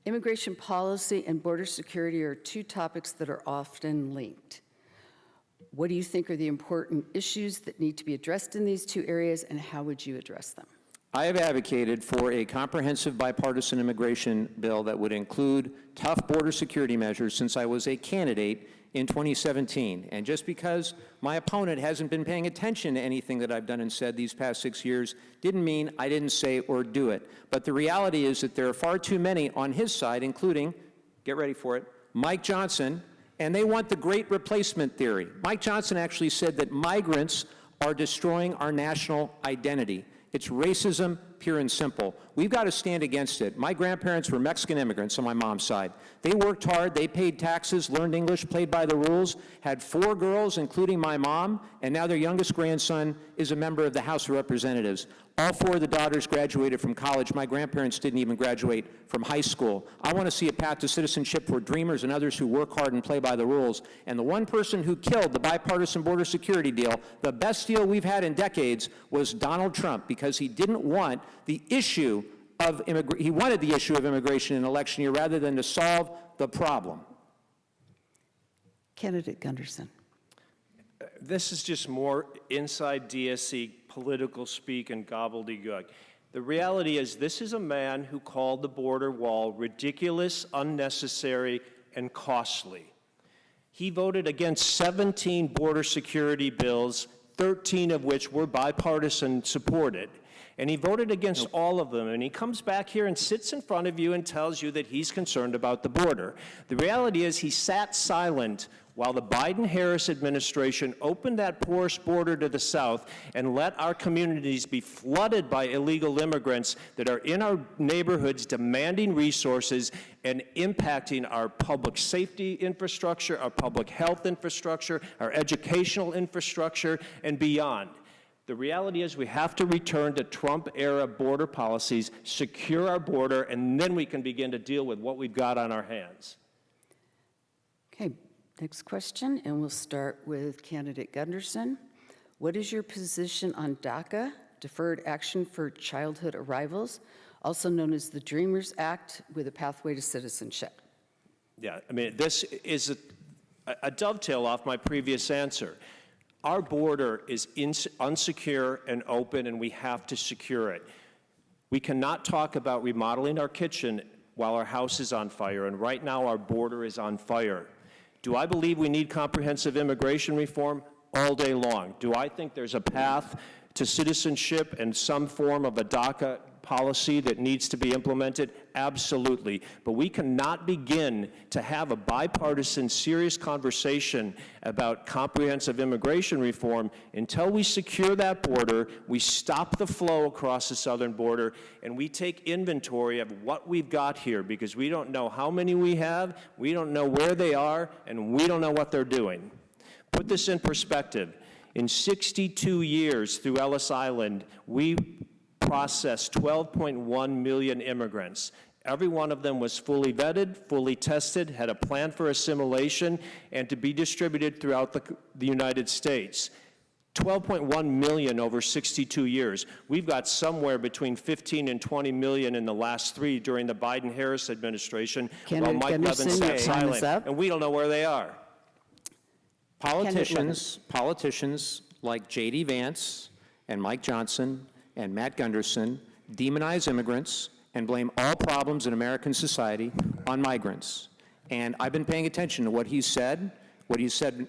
Immigration policy and border security are two topics that are often linked. What do you think are the important issues that need to be addressed in these two areas, and how would you address them? I have advocated for a comprehensive bipartisan immigration bill that would include tough border security measures since I was a candidate in 2017. And just because my opponent hasn't been paying attention to anything that I've done and said these past 6 years didn't mean I didn't say or do it. But the reality is that there are far too many on his side, including, get ready for it, Mike Johnson, and they want the great replacement theory. Mike Johnson actually said that migrants are destroying our national identity. It's racism, pure and simple. We've got to stand against it. My grandparents were Mexican immigrants on my mom's side. They worked hard, they paid taxes, learned English, played by the rules, had 4 girls, including my mom, and now their youngest grandson is a member of the House of Representatives. All 4 of the daughters graduated from college. My grandparents didn't even graduate from high school. I want to see a path to citizenship for dreamers and others who work hard and play by the rules. And the one person who killed the bipartisan border security deal, the best deal we've had in decades, was Donald Trump, because he didn't want the issue of he wanted the issue of immigration in election year rather than to solve the problem. Candidate Gunderson. This is just more inside DSC political speak and gobbledygook. The reality is this is a man who called the border wall ridiculous, unnecessary, and costly. He voted against 17 border security bills, 13 of which were bipartisan supported. And he voted against all of them, and he comes back here and sits in front of you and tells you that he's concerned about the border. The reality is he sat silent while the Biden-Harris administration opened that porous border to the south and let our communities be flooded by illegal immigrants that are in our neighborhoods demanding resources and impacting our public safety infrastructure, our public health infrastructure, our educational infrastructure, and beyond. The reality is we have to return to Trump-era border policies, secure our border, and then we can begin to deal with what we've got on our hands. Okay, next question, and we'll start with candidate Gunderson. What is your position on DACA, Deferred Action for Childhood Arrivals, also known as the Dreamers Act, with a pathway to citizenship? Yeah, I mean, this is a dovetail off my previous answer. Our border is unsecure and open, and we have to secure it. We cannot talk about remodeling our kitchen while our house is on fire, and right now our border is on fire. Do I believe we need comprehensive immigration reform? All day long. Do I think there's a path to citizenship and some form of a DACA policy that needs to be implemented? Absolutely. But we cannot begin to have a bipartisan, serious conversation about comprehensive immigration reform until we secure that border, we stop the flow across the southern border, and we take inventory of what we've got here, because we don't know how many we have, we don't know where they are, and we don't know what they're doing. Put this in perspective. In 62 years through Ellis Island, we processed 12.1 million immigrants. Every one of them was fully vetted, fully tested, had a plan for assimilation, and to be distributed throughout the United States. 12.1 million over 62 years. We've got somewhere between 15 and 20 million in the last 3 during the Biden-Harris administration, while Mike Levin sat silent, and we don't know where they are. Politicians like J.D. Vance and Mike Johnson and Matt Gunderson demonize immigrants and blame all problems in American society on migrants. And I've been paying attention to what he's said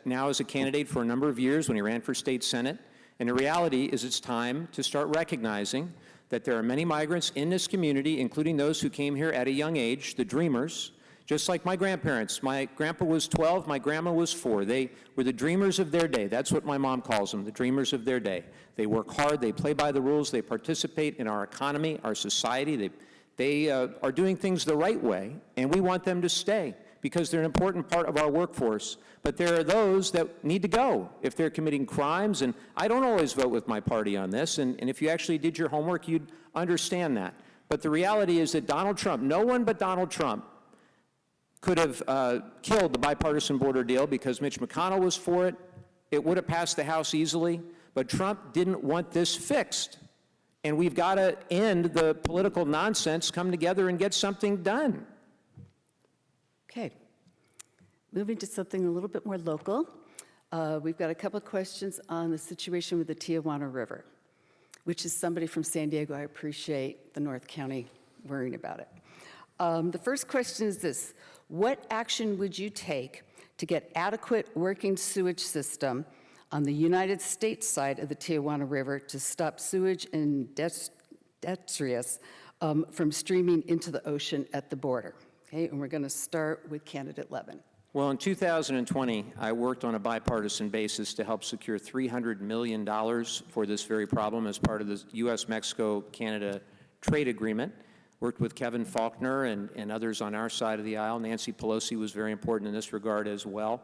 now as a candidate for a number of years when he ran for state senate. And the reality is it's time to start recognizing that there are many migrants in this community, including those who came here at a young age, the dreamers, just like my grandparents. My grandpa was 12, my grandma was 4. They were the dreamers of their day. That's what my mom calls them, the dreamers of their day. They work hard, they play by the rules, they participate in our economy, our society. They are doing things the right way, and we want them to stay because they're an important part of our workforce. But there are those that need to go if they're committing crimes, and I don't always vote with my party on this, and if you actually did your homework, you'd understand that. But the reality is that Donald Trump, no one but Donald Trump, could have killed the bipartisan border deal because Mitch McConnell was for it. It would have passed the House easily, but Trump didn't want this fixed. And we've got to end the political nonsense, come together and get something done. Okay. Moving to something a little bit more local. We've got a couple of questions on the situation with the Tijuana River, which is somebody from San Diego. I appreciate the North County worrying about it. The first question is this: what action would you take to get adequate working sewage system on the United States side of the Tijuana River to stop sewage and detritus from streaming into the ocean at the border? Okay, and we're going to start with candidate Levin. Well, in 2020, I worked on a bipartisan basis to help secure $300 million for this very problem as part of the U.S.-Mexico-Canada trade agreement. Worked with Kevin Faulconer and others on our side of the aisle. Nancy Pelosi was very important in this regard as well.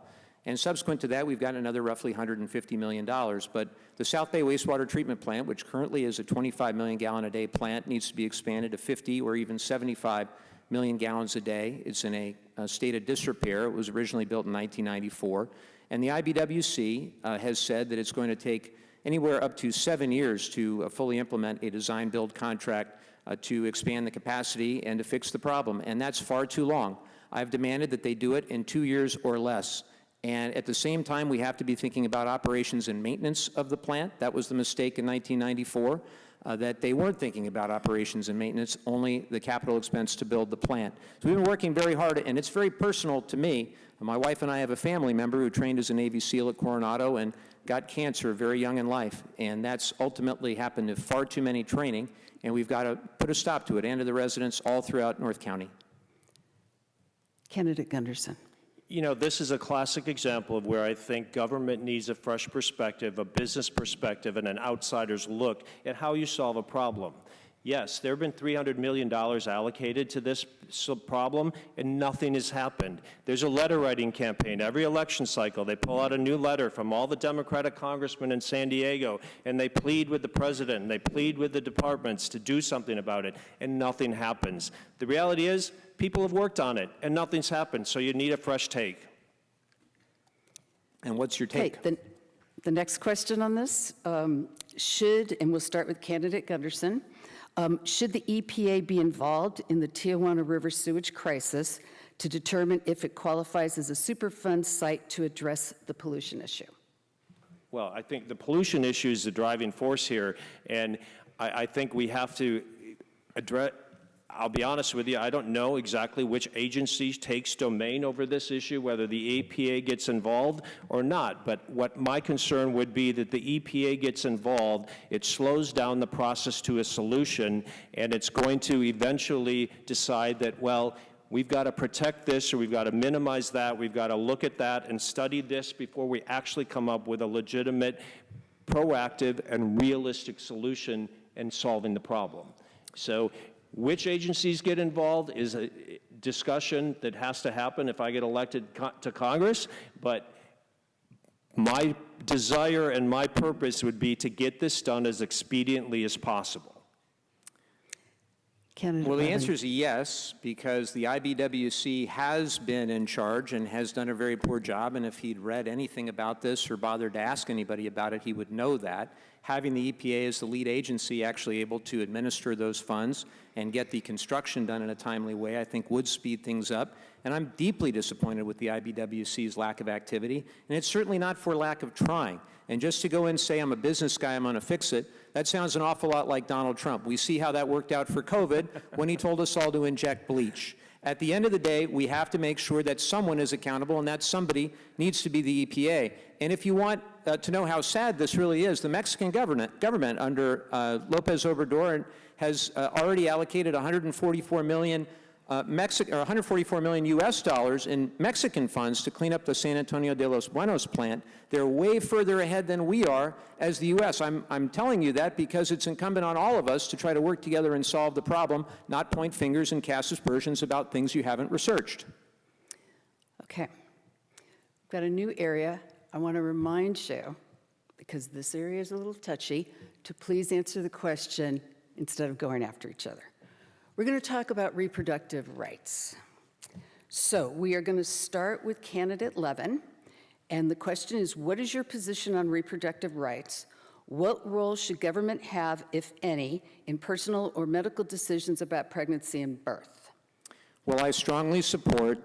And subsequent to that, we've gotten another roughly $150 million. But the South Bay Wastewater Treatment Plant, which currently is a 25 million gallon a day plant, needs to be expanded to 50 or even 75 million gallons a day. It's in a state of disrepair. It was originally built in 1994. And the IBWC has said that it's going to take anywhere up to 7 years to fully implement a design-build contract to expand the capacity and to fix the problem. And that's far too long. I've demanded that they do it in 2 years or less. And at the same time, we have to be thinking about operations and maintenance of the plant. That was the mistake in 1994, that they weren't thinking about operations and maintenance, only the capital expense to build the plant. So we've been working very hard, and it's very personal to me. My wife and I have a family member who trained as a Navy SEAL at Coronado and got cancer very young in life. And that's ultimately happened to far too many training, and we've got to put a stop to it, and to the residents all throughout North County. Candidate Gunderson. You know, this is a classic example of where I think government needs a fresh perspective, a business perspective, and an outsider's look at how you solve a problem. Yes, there have been $300 million allocated to this problem, and nothing has happened. There's a letter-writing campaign. Every election cycle, they pull out a new letter from all the Democratic congressmen in San Diego, and they plead with the president, and they plead with the departments to do something about it, and nothing happens. The reality is, people have worked on it, and nothing's happened, so you need a fresh take. And what's your take? Okay, the next question on this, and we'll start with Candidate Gunderson, should the EPA be involved in the Tijuana River sewage crisis to determine if it qualifies as a Superfund site to address the pollution issue? Well, I think the pollution issue is the driving force here, and I think we have to address. I'll be honest with you, I don't know exactly which agency takes domain over this issue, whether the EPA gets involved or not. But what my concern would be that the EPA gets involved, it slows down the process to a solution, and it's going to eventually decide that, well, we've got to protect this or we've got to minimize that, we've got to look at that and study this before we actually come up with a legitimate, proactive, and realistic solution in solving the problem. So, which agencies get involved is a discussion that has to happen if I get elected to Congress, but my desire and my purpose would be to get this done as expediently as possible. Well, the answer is a yes, because the IBWC has been in charge and has done a very poor job, and if he'd read anything about this or bothered to ask anybody about it, he would know that. Having the EPA as the lead agency actually able to administer those funds and get the construction done in a timely way, I think would speed things up. And I'm deeply disappointed with the IBWC's lack of activity, and it's certainly not for lack of trying. And just to go in and say, I'm a business guy, I'm going to fix it, that sounds an awful lot like Donald Trump. We see how that worked out for COVID when he told us all to inject bleach. At the end of the day, we have to make sure that someone is accountable, and that somebody needs to be the EPA. And if you want to know how sad this really is, the Mexican government under Lopez Obrador has already allocated 144 million US dollars in Mexican funds to clean up the San Antonio de los Buenos plant. They're way further ahead than we are as the US. I'm telling you that because it's incumbent on all of us to try to work together and solve the problem, not point fingers and cast aspersions about things you haven't researched. Okay. We've got a new area. I want to remind you, because this area is a little touchy, to please answer the question instead of going after each other. We're going to talk about reproductive rights. So we are going to start with candidate Levin, and the question is, what is your position on reproductive rights? What role should government have, if any, in personal or medical decisions about pregnancy and birth? Well, I strongly support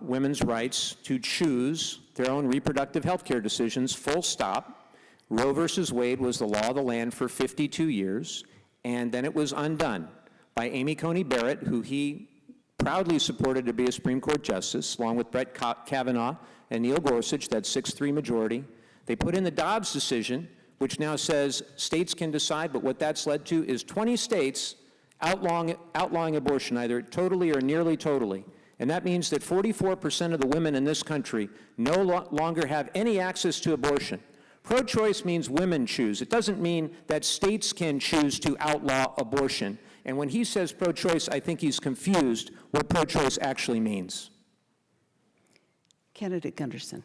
women's rights to choose their own reproductive health care decisions, full stop. Roe versus Wade was the law of the land for 52 years, and then it was undone by Amy Coney Barrett, who he proudly supported to be a Supreme Court justice, along with Brett Kavanaugh and Neil Gorsuch, that 6-3 majority. They put in the Dobbs decision, which now says states can decide, but what that's led to is 20 states outlawing abortion, either totally or nearly totally. And that means that 44% of the women in this country no longer have any access to abortion. Pro-choice means women choose. It doesn't mean that states can choose to outlaw abortion. And when he says pro-choice, I think he's confused what pro-choice actually means. Candidate Gunderson.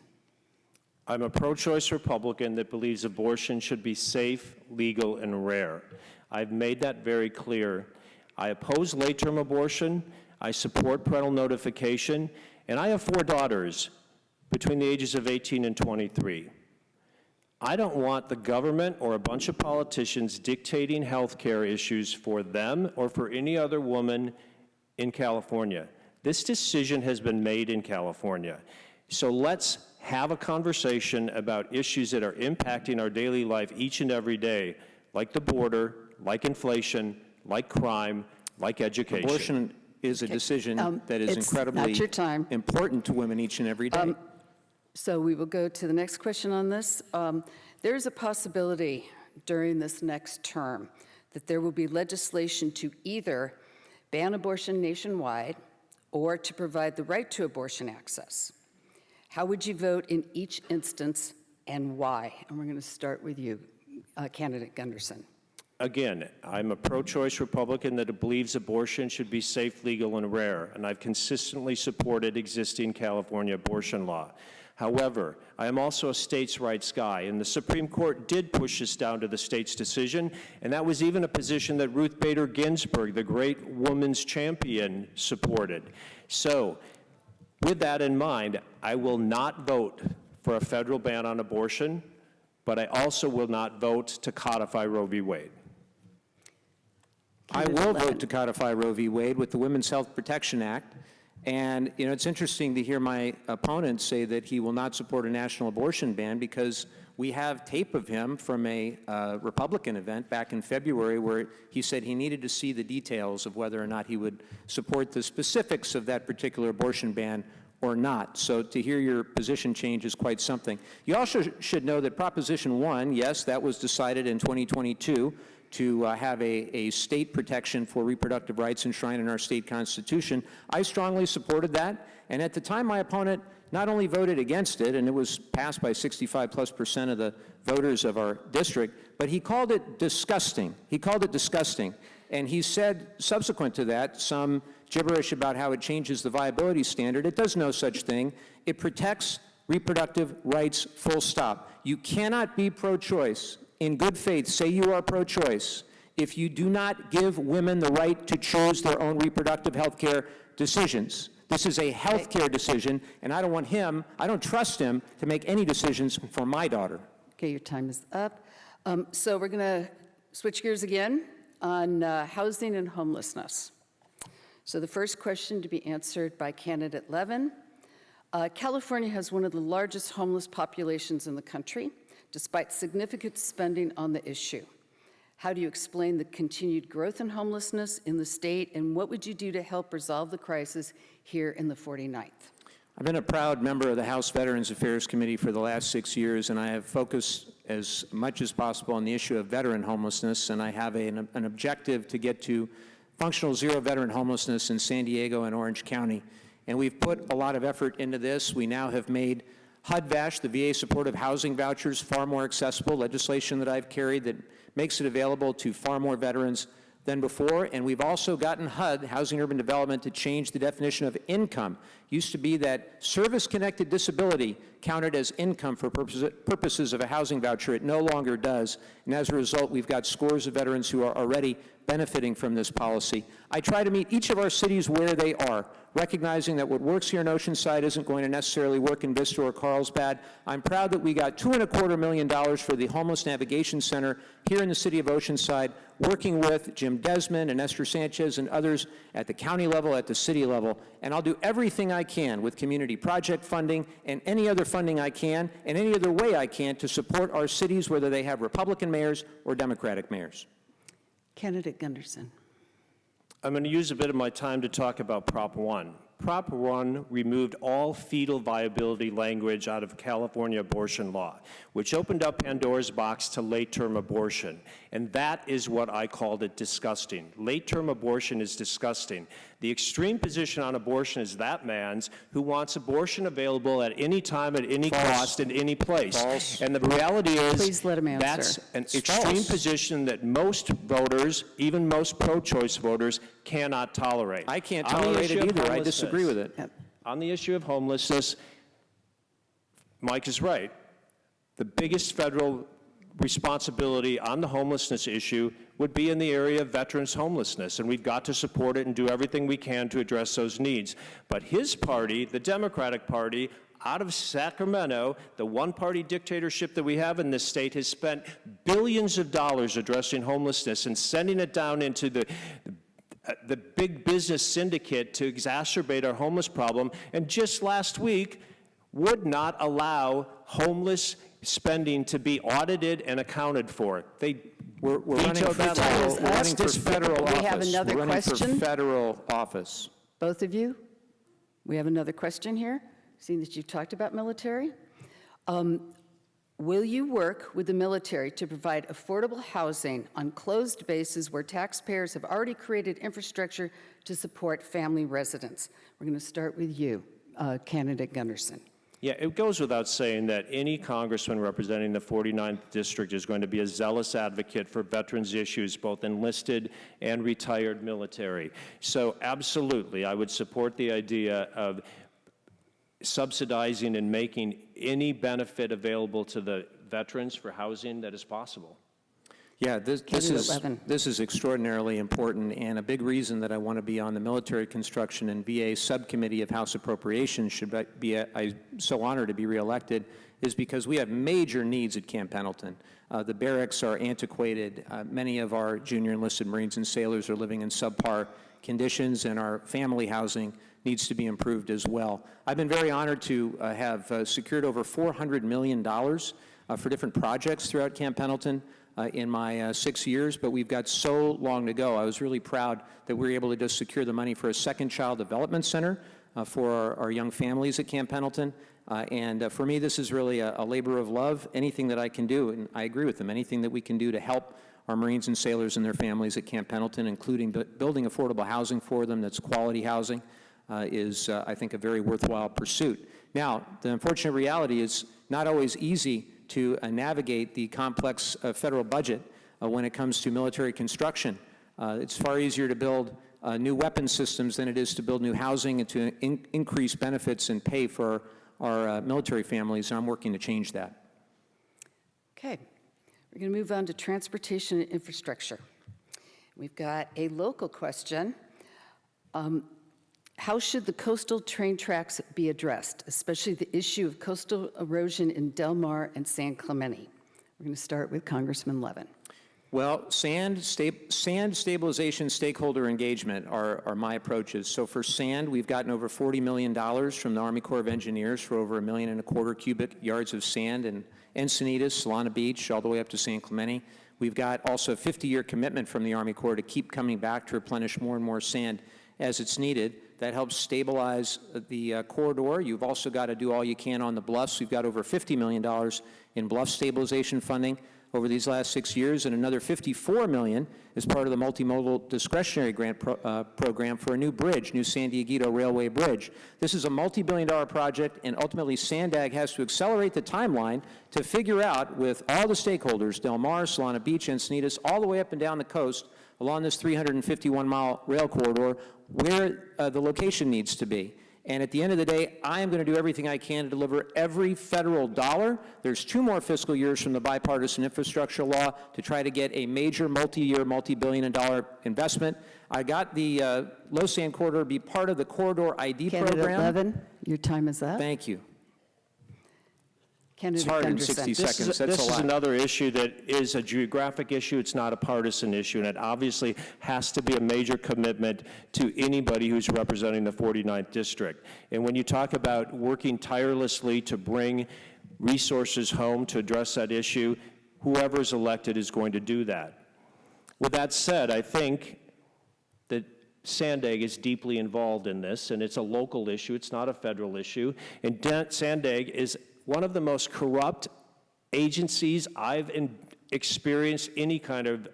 I'm a pro-choice Republican that believes abortion should be safe, legal, and rare. I've made that very clear. I oppose late-term abortion, I support parental notification, and I have 4 daughters between the ages of 18 and 23. I don't want the government or a bunch of politicians dictating health care issues for them or for any other woman in California. This decision has been made in California. So let's have a conversation about issues that are impacting our daily life each and every day, like the border, like inflation, like crime, like education. Abortion is a decision that is it's incredibly not your time. important to women each and every day. So we will go to the next question on this. There is a possibility during this next term that there will be legislation to either ban abortion nationwide or to provide the right to abortion access. How would you vote in each instance and why? And we're going to start with you, candidate Gunderson. Again, I'm a pro-choice Republican that believes abortion should be safe, legal, and rare, and I've consistently supported existing California abortion law. However, I am also a states' rights guy, and the Supreme Court did push us down to the state's decision, and that was even a position that Ruth Bader Ginsburg, the great woman's champion, supported. So, with that in mind, I will not vote for a federal ban on abortion, but I also will not vote to codify Roe v. Wade. I will vote to codify Roe v. Wade with the Women's Health Protection Act. And, you know, it's interesting to hear my opponent say that he will not support a national abortion ban because we have tape of him from a Republican event back in February where he said he needed to see the details of whether or not he would support the specifics of that particular abortion ban or not. So to hear your position change is quite something. You also should know that Proposition 1, yes, that was decided in 2022 to have a state protection for reproductive rights enshrined in our state constitution. I strongly supported that, and at the time my opponent not only voted against it, and it was passed by 65+% of the voters of our district, but he called it disgusting. He called it disgusting. And he said, subsequent to that, some gibberish about how it changes the viability standard. It does no such thing. It protects reproductive rights, full stop. You cannot be pro-choice, in good faith, say you are pro-choice, if you do not give women the right to choose their own reproductive health care decisions. This is a health care decision, and I don't trust him to make any decisions for my daughter. Okay, your time is up. So we're going to switch gears again on housing and homelessness. So the first question to be answered by candidate Levin. California has one of the largest homeless populations in the country, despite significant spending on the issue. How do you explain the continued growth in homelessness in the state, and what would you do to help resolve the crisis here in the 49th? I've been a proud member of the House Veterans Affairs Committee for the last 6 years, and I have focused as much as possible on the issue of veteran homelessness, and I have an objective to get to functional zero veteran homelessness in San Diego and Orange County. And we've put a lot of effort into this. We now have made HUD-VASH, the VA supportive housing vouchers, far more accessible, legislation that I've carried that makes it available to far more veterans than before. And we've also gotten HUD, Housing Urban Development, to change the definition of income. Used to be that service-connected disability counted as income for purposes of a housing voucher. It no longer does. And as a result, we've got scores of veterans who are already benefiting from this policy. I try to meet each of our cities where they are, recognizing that what works here in Oceanside isn't going to necessarily work in Vista or Carlsbad. I'm proud that we got $2.25 million for the Homeless Navigation Center here in the city of Oceanside, working with Jim Desmond and Esther Sanchez and others at the county level, at the city level. And I'll do everything I can with community project funding and any other funding I can and any other way I can to support our cities, whether they have Republican mayors or Democratic mayors. Candidate Gunderson. I'm going to use a bit of my time to talk about Prop 1. Prop 1 removed all fetal viability language out of California abortion law, which opened up Pandora's box to late-term abortion. And that is what I called it disgusting. Late-term abortion is disgusting. The extreme position on abortion is that man's who wants abortion available at any time, at any cost, in any place. False. And the reality is Please let him answer. that's an It's extreme false. position that most voters, even most pro-choice voters, cannot tolerate. I can't On the tolerate issue it of either. I homelessness- disagree with it. Yep. On the issue of homelessness, Mike is right. the biggest federal responsibility on the homelessness issue would be in the area of veterans homelessness, and we've got to support it and do everything we can to address those needs. But his party, the Democratic Party, out of Sacramento, the one-party dictatorship that we have in this state, has spent billions of dollars addressing homelessness and sending it down into the big business syndicate to exacerbate our homeless problem, and just last week would not allow homeless spending to be audited and accounted for. We're running for federal office. We have another We're running question. for federal office. Both of you? We have another question here, seeing that you've talked about military. Will you work with the military to provide affordable housing on closed bases where taxpayers have already created infrastructure to support family residents? We're going to start with you, candidate Gunderson. Yeah, it goes without saying that any congressman representing the 49th District is going to be a zealous advocate for veterans issues, both enlisted and retired military. So absolutely, I would support the idea of subsidizing and making any benefit available to the veterans for housing that is possible. Yeah, this is extraordinarily important, and a big reason that I want to be on the Military Construction and VA Subcommittee of House Appropriations, I'm so honored to be reelected, is because we have major needs at Camp Pendleton. The barracks are antiquated. Many of our junior enlisted Marines and sailors are living in subpar conditions, and our family housing needs to be improved as well. I've been very honored to have secured over $400 million for different projects throughout Camp Pendleton in my 6 years, but we've got so long to go. I was really proud that we were able to just secure the money for a second child development center for our young families at Camp Pendleton. And for me, this is really a labor of love. Anything that I can do, and I agree with them, anything that we can do to help our Marines and sailors and their families at Camp Pendleton, including building affordable housing for them that's quality housing, is, I think, a very worthwhile pursuit. Now, the unfortunate reality is not always easy to navigate the complex federal budget when it comes to military construction. It's far easier to build new weapon systems than it is to build new housing and to increase benefits and pay for our military families, and I'm working to change that. Okay, we're going to move on to transportation and infrastructure. We've got a local question. How should the coastal train tracks be addressed, especially the issue of coastal erosion in Del Mar and San Clemente? We're going to start with Congressman Levin. Well, sand stabilization stakeholder engagement are my approaches. So for sand, we've gotten over $40 million from the Army Corps of Engineers for over 1.25 million cubic yards of sand in Encinitas, Solana Beach, all the way up to San Clemente. We've got also a 50-year commitment from the Army Corps to keep coming back to replenish more and more sand as it's needed. That helps stabilize the corridor. You've also got to do all you can on the bluffs. We've got over $50 million in bluff stabilization funding over these last 6 years, and another $54 million as part of the multimodal discretionary grant program for a new bridge, new San Dieguito Railway Bridge. This is a multi-billion-dollar project, and ultimately Sandag has to accelerate the timeline to figure out with all the stakeholders, Del Mar, Solana Beach, Encinitas, all the way up and down the coast, along this 351-mile rail corridor, where the location needs to be. And at the end of the day, I am going to do everything I can to deliver every federal dollar. There's 2 more fiscal years from the bipartisan infrastructure law to try to get a major multi-year, multi-billion-dollar investment. I got the low sand corridor be part of the corridor ID Candidate program. Levin, your time is up. Thank you. Candidate It's hard in Gunderson. 60 seconds. That's a This is lot. another issue that is a geographic issue. It's not a partisan issue, and it obviously has to be a major commitment to anybody who's representing the 49th District. And when you talk about working tirelessly to bring resources home to address that issue, whoever is elected is going to do that. With that said, I think that Sandag is deeply involved in this, and it's a local issue. It's not a federal issue. And Sandag is one of the most corrupt agencies I've experienced any kind of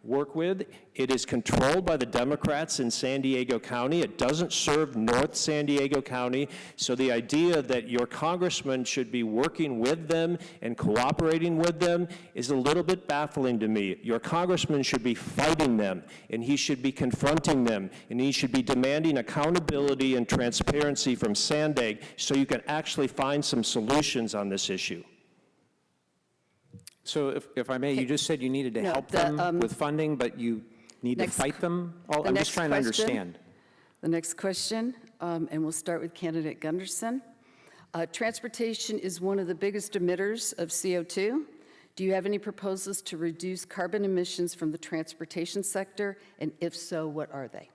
work with. It is controlled by the Democrats in San Diego County. It doesn't serve North San Diego County. So the idea that your congressman should be working with them and cooperating with them is a little bit baffling to me. Your congressman should be fighting them, and he should be confronting them, and he should be demanding accountability and transparency from Sandag so you can actually find some solutions on this issue. So if I may, you just said you needed to No, help the, them with funding, but you need to next- fight them? Oh, the I'm next just trying to question. understand. The next question, and we'll start with candidate Gunderson. Transportation is one of the biggest emitters of CO2. Do you have any proposals to reduce carbon emissions from the transportation sector? And if so, what are they?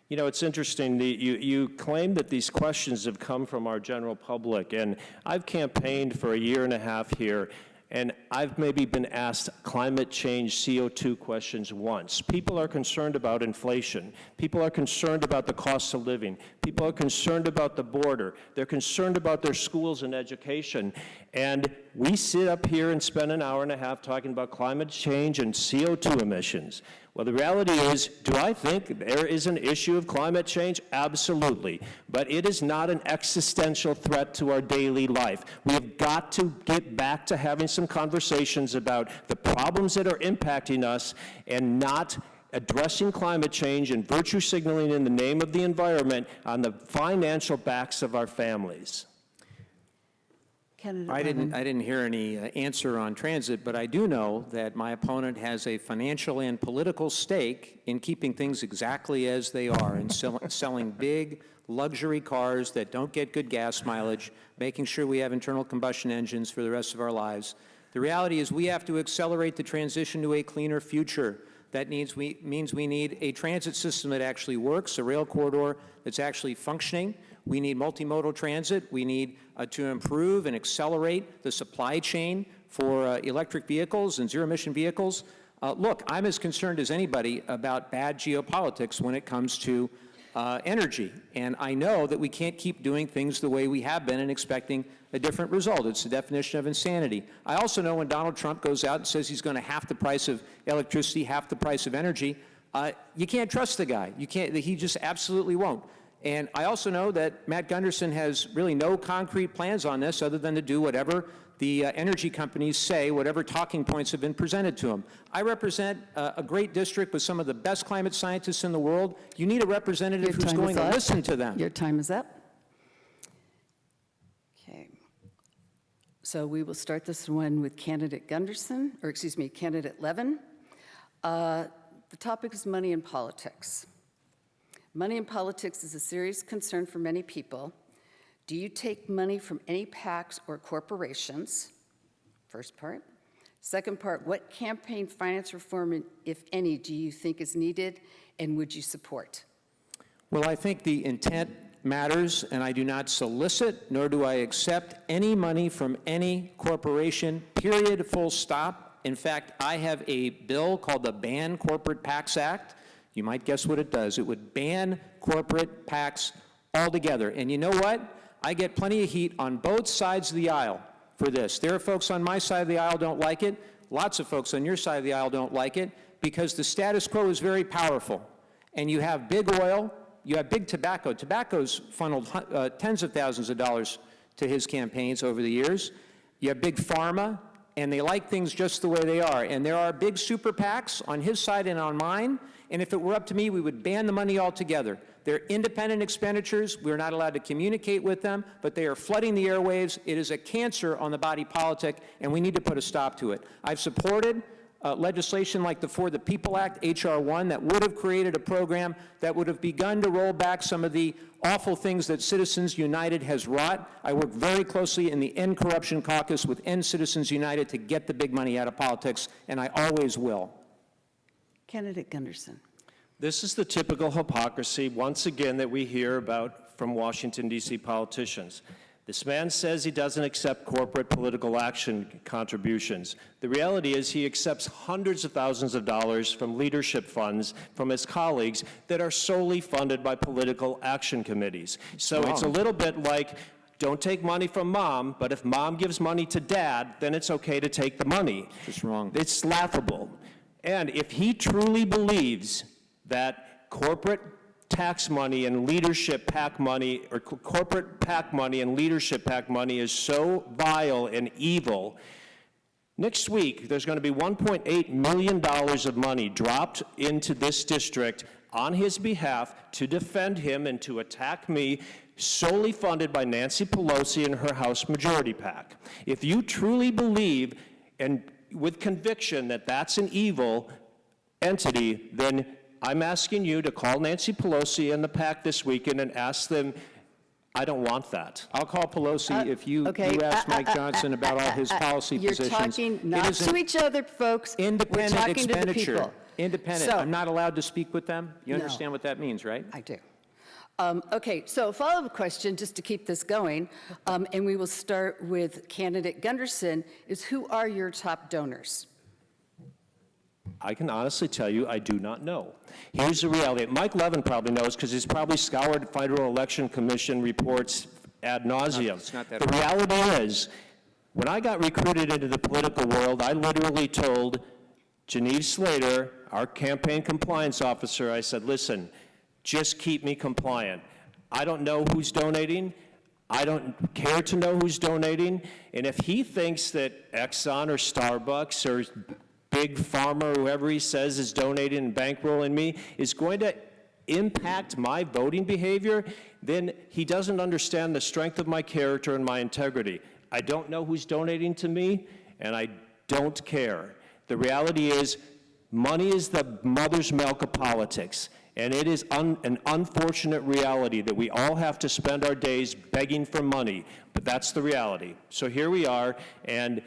You know, it's interesting, you claim that these questions have come from our general public, and I've campaigned for a year and a half here, and I've maybe been asked climate change CO2 questions once. People are concerned about inflation. People are concerned about the cost of living. People are concerned about the border. They're concerned about their schools and education. And we sit up here and spend an hour and a half talking about climate change and CO2 emissions. Well, the reality is, do I think there is an issue of climate change? Absolutely. But it is not an existential threat to our daily life. We've got to get back to having some conversations about the problems that are impacting us and not addressing climate change and virtue signaling in the name of the environment on the financial backs of our families. Candidate I Levin. didn't hear any answer on transit, but I do know that my opponent has a financial and political stake in keeping things exactly as they are and selling big luxury cars that don't get good gas mileage, making sure we have internal combustion engines for the rest of our lives. The reality is we have to accelerate the transition to a cleaner future. That means we need a transit system that actually works, a rail corridor that's actually functioning. We need multimodal transit. We need to improve and accelerate the supply chain for electric vehicles and zero-emission vehicles. Look, I'm as concerned as anybody about bad geopolitics when it comes to energy. And I know that we can't keep doing things the way we have been and expecting a different result. It's the definition of insanity. I also know when Donald Trump goes out and says he's going to half the price of electricity, half the price of energy, you can't trust the guy. You can't, he just absolutely won't. And I also know that Matt Gunderson has really no concrete plans on this other than to do whatever the energy companies say, whatever talking points have been presented to him. I represent a great district with some of the best climate scientists in the world. You need a representative who's going to listen to them. Your time is up. Okay. So we will start this one with candidate Gunderson, or excuse me, candidate Levin. The topic is money in politics. Money in politics is a serious concern for many people. Do you take money from any PACs or corporations? First part. Second part, what campaign finance reform, if any, do you think is needed and would you support? Well, I think the intent matters, and I do not solicit, nor do I accept any money from any corporation, period, full stop. In fact, I have a bill called the Ban Corporate PACs Act. You might guess what it does. It would ban corporate PACs altogether. And you know what? I get plenty of heat on both sides of the aisle for this. There are folks on my side of the aisle don't like it. Lots of folks on your side of the aisle don't like it because the status quo is very powerful. And you have big oil, you have big tobacco. Tobacco's funneled tens of thousands of dollars to his campaigns over the years. You have big pharma, and they like things just the way they are. And there are big super PACs on his side and on mine. And if it were up to me, we would ban the money altogether. They're independent expenditures. We're not allowed to communicate with them, but they are flooding the airwaves. It is a cancer on the body politic, and we need to put a stop to it. I've supported legislation like the For the People Act, H.R. 1, that would have created a program that would have begun to roll back some of the awful things that Citizens United has wrought. I work very closely in the End Corruption Caucus with End Citizens United to get the big money out of politics, and I always will. Candidate Gunderson. This is the typical hypocrisy, once again, that we hear about from Washington, D.C. politicians. This man says he doesn't accept corporate political action contributions. The reality is he accepts hundreds of thousands of dollars from leadership funds from his colleagues that are solely funded by political action committees. So it's a little bit like, don't take money from mom, but if mom gives money to dad, then it's okay to take the money. Just wrong. It's laughable. And if he truly believes that corporate tax money and leadership PAC money, or corporate PAC money and leadership PAC money is so vile and evil, next week there's going to be $1.8 million of money dropped into this district on his behalf to defend him and to attack me, solely funded by Nancy Pelosi and her House Majority PAC. If you truly believe and with conviction that that's an evil entity, then I'm asking you to call Nancy Pelosi and the PAC this weekend and ask them, I don't want that. I'll call Pelosi if you ask Mike Johnson about all his policy positions. You're talking not to each other, folks. Independent We're talking expenditure. to the people. Independent. So, I'm not allowed to speak with them? You No. understand what that means, right? I do. Okay, so a follow-up question, just to keep this going, and we will start with candidate Gunderson, is who are your top donors? I can honestly tell you, I do not know. Here's the reality. Mike Levin probably knows because he's probably scoured Federal Election Commission reports ad nauseum. It's not that The reality is, when I got recruited into the political world, I literally told Genevieve Slater, our campaign compliance officer, I said, listen, just keep me compliant. I don't know who's donating. I don't care to know who's donating. And if he thinks that Exxon or Starbucks or Big Pharma, whoever he says is donating and bankrolling me, is going to impact my voting behavior, then he doesn't understand the strength of my character and my integrity. I don't know who's donating to me, and I don't care. The reality is, money is the mother's milk of politics, and it is an unfortunate reality that we all have to spend our days begging for money, but that's the reality. So here we are, and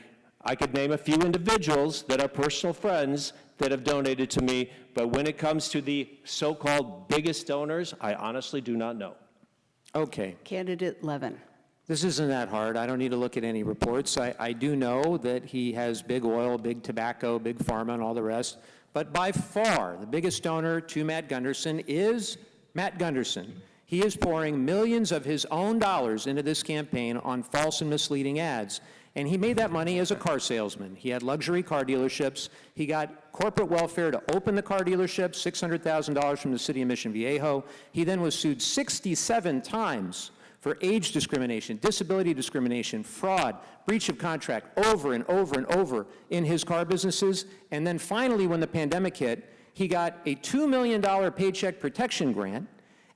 I could name a few individuals that are personal friends that have donated to me, but when it comes to the so-called biggest donors, I honestly do not know. Okay. Candidate Levin. This isn't that hard. I don't need to look at any reports. I do know that he has big oil, big tobacco, big pharma, and all the rest. But by far, the biggest donor to Matt Gunderson is Matt Gunderson. He is pouring millions of his own dollars into this campaign on false and misleading ads. And he made that money as a car salesman. He had luxury car dealerships. He got corporate welfare to open the car dealerships, $600,000 from the city of Mission Viejo. He then was sued 67 times for age discrimination, disability discrimination, fraud, breach of contract, over and over and over in his car businesses. And then finally, when the pandemic hit, he got a $2 million paycheck protection grant,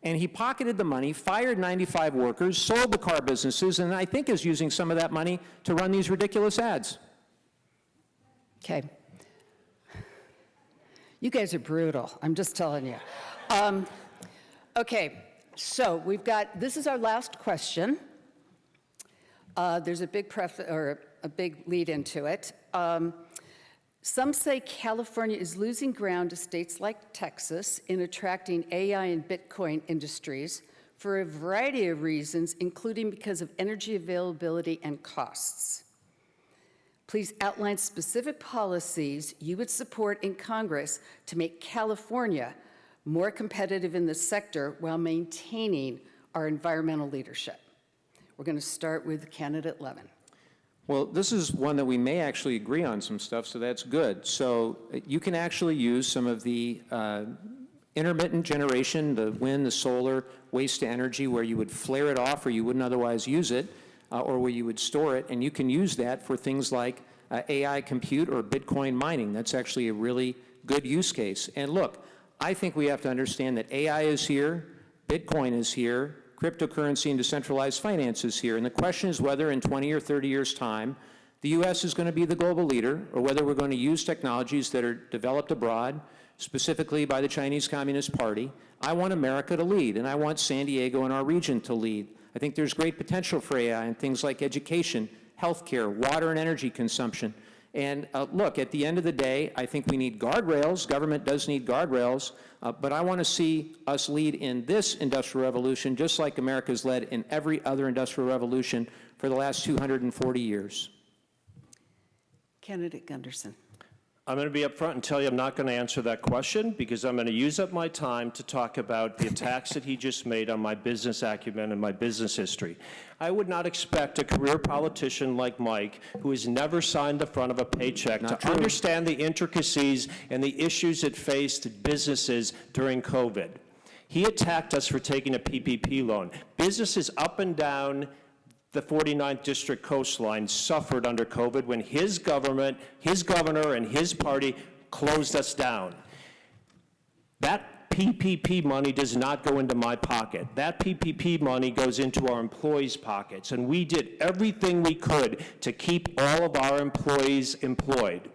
and he pocketed the money, fired 95 workers, sold the car businesses, and I think is using some of that money to run these ridiculous ads. Okay. You guys are brutal, I'm just telling you. Okay, so we've got, this is our last question. There's a big lead into it. Some say California is losing ground to states like Texas in attracting AI and Bitcoin industries for a variety of reasons, including because of energy availability and costs. Please outline specific policies you would support in Congress to make California more competitive in the sector while maintaining our environmental leadership. We're going to start with candidate Levin. Well, this is one that we may actually agree on some stuff, so that's good. So you can actually use some of the intermittent generation, the wind, the solar, waste to energy, where you would flare it off or you wouldn't otherwise use it, or where you would store it, and you can use that for things like AI compute or Bitcoin mining. That's actually a really good use case. And look, I think we have to understand that AI is here, Bitcoin is here, cryptocurrency and decentralized finance is here, and the question is whether in 20 or 30 years' time, the U.S. is going to be the global leader, or whether we're going to use technologies that are developed abroad, specifically by the Chinese Communist Party. I want America to lead, and I want San Diego and our region to lead. I think there's great potential for AI in things like education, healthcare, water and energy consumption. And look, at the end of the day, I think we need guardrails. Government does need guardrails, but I want to see us lead in this industrial revolution, just like America's led in every other industrial revolution for the last 240 years. Candidate Gunderson. I'm going to be upfront and tell you I'm not going to answer that question because I'm going to use up my time to talk about the attacks that he just made on my business acumen and my business history. I would not expect a career politician like Mike, who has never signed the front of a paycheck, to understand the intricacies and the issues that faced businesses during COVID. He attacked us for taking a PPP loan. Businesses up and down the 49th District coastline suffered under COVID when his government, his governor, and his party closed us down. That PPP money does not go into my pocket. That PPP money goes into our employees' pockets, and we did everything we could to keep all of our employees employed.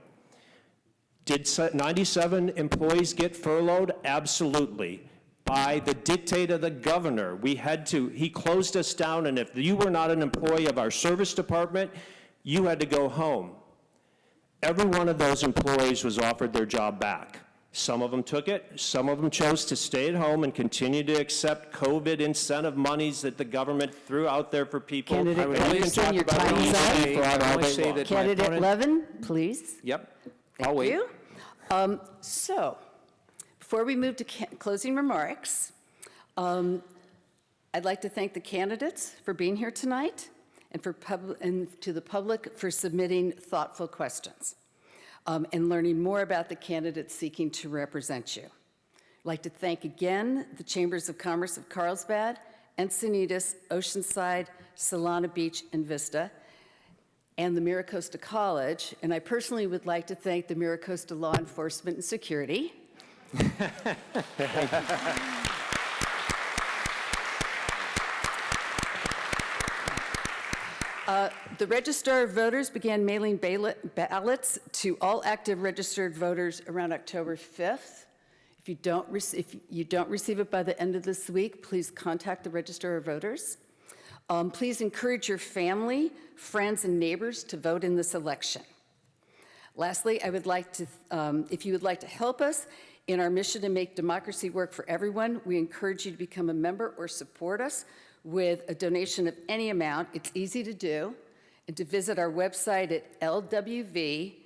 Did 97 employees get furloughed? Absolutely. By the dictate of the governor, he closed us down, and if you were not an employee of our service department, you had to go home. Every one of those employees was offered their job back. Some of them took it, some of them chose to stay at home and continue to accept COVID incentive monies that the government threw out there for people. Candidate And we can Anderson, talk your about time it is all up. day long. Candidate Levin, please. Yep, I'll Thank wait. you. So, before we move to closing remarks, I'd like to thank the candidates for being here tonight and to the public for submitting thoughtful questions and learning more about the candidates seeking to represent you. I'd like to thank again the Chambers of Commerce of Carlsbad, Encinitas, Oceanside, Solana Beach, and Vista, and the MiraCosta College, and I personally would like to thank the MiraCosta Law Enforcement and Security. The Registrar of Voters began mailing ballots to all active registered voters around October 5th. If you don't receive it by the end of this week, please contact the Registrar of Voters. Please encourage your family, friends, and neighbors to vote in this election. Lastly, I would like to, if you would like to help us in our mission to make democracy work for everyone, we encourage you to become a member or support us with a donation of any amount. It's easy to do, and to visit our website at lwvncsd.org.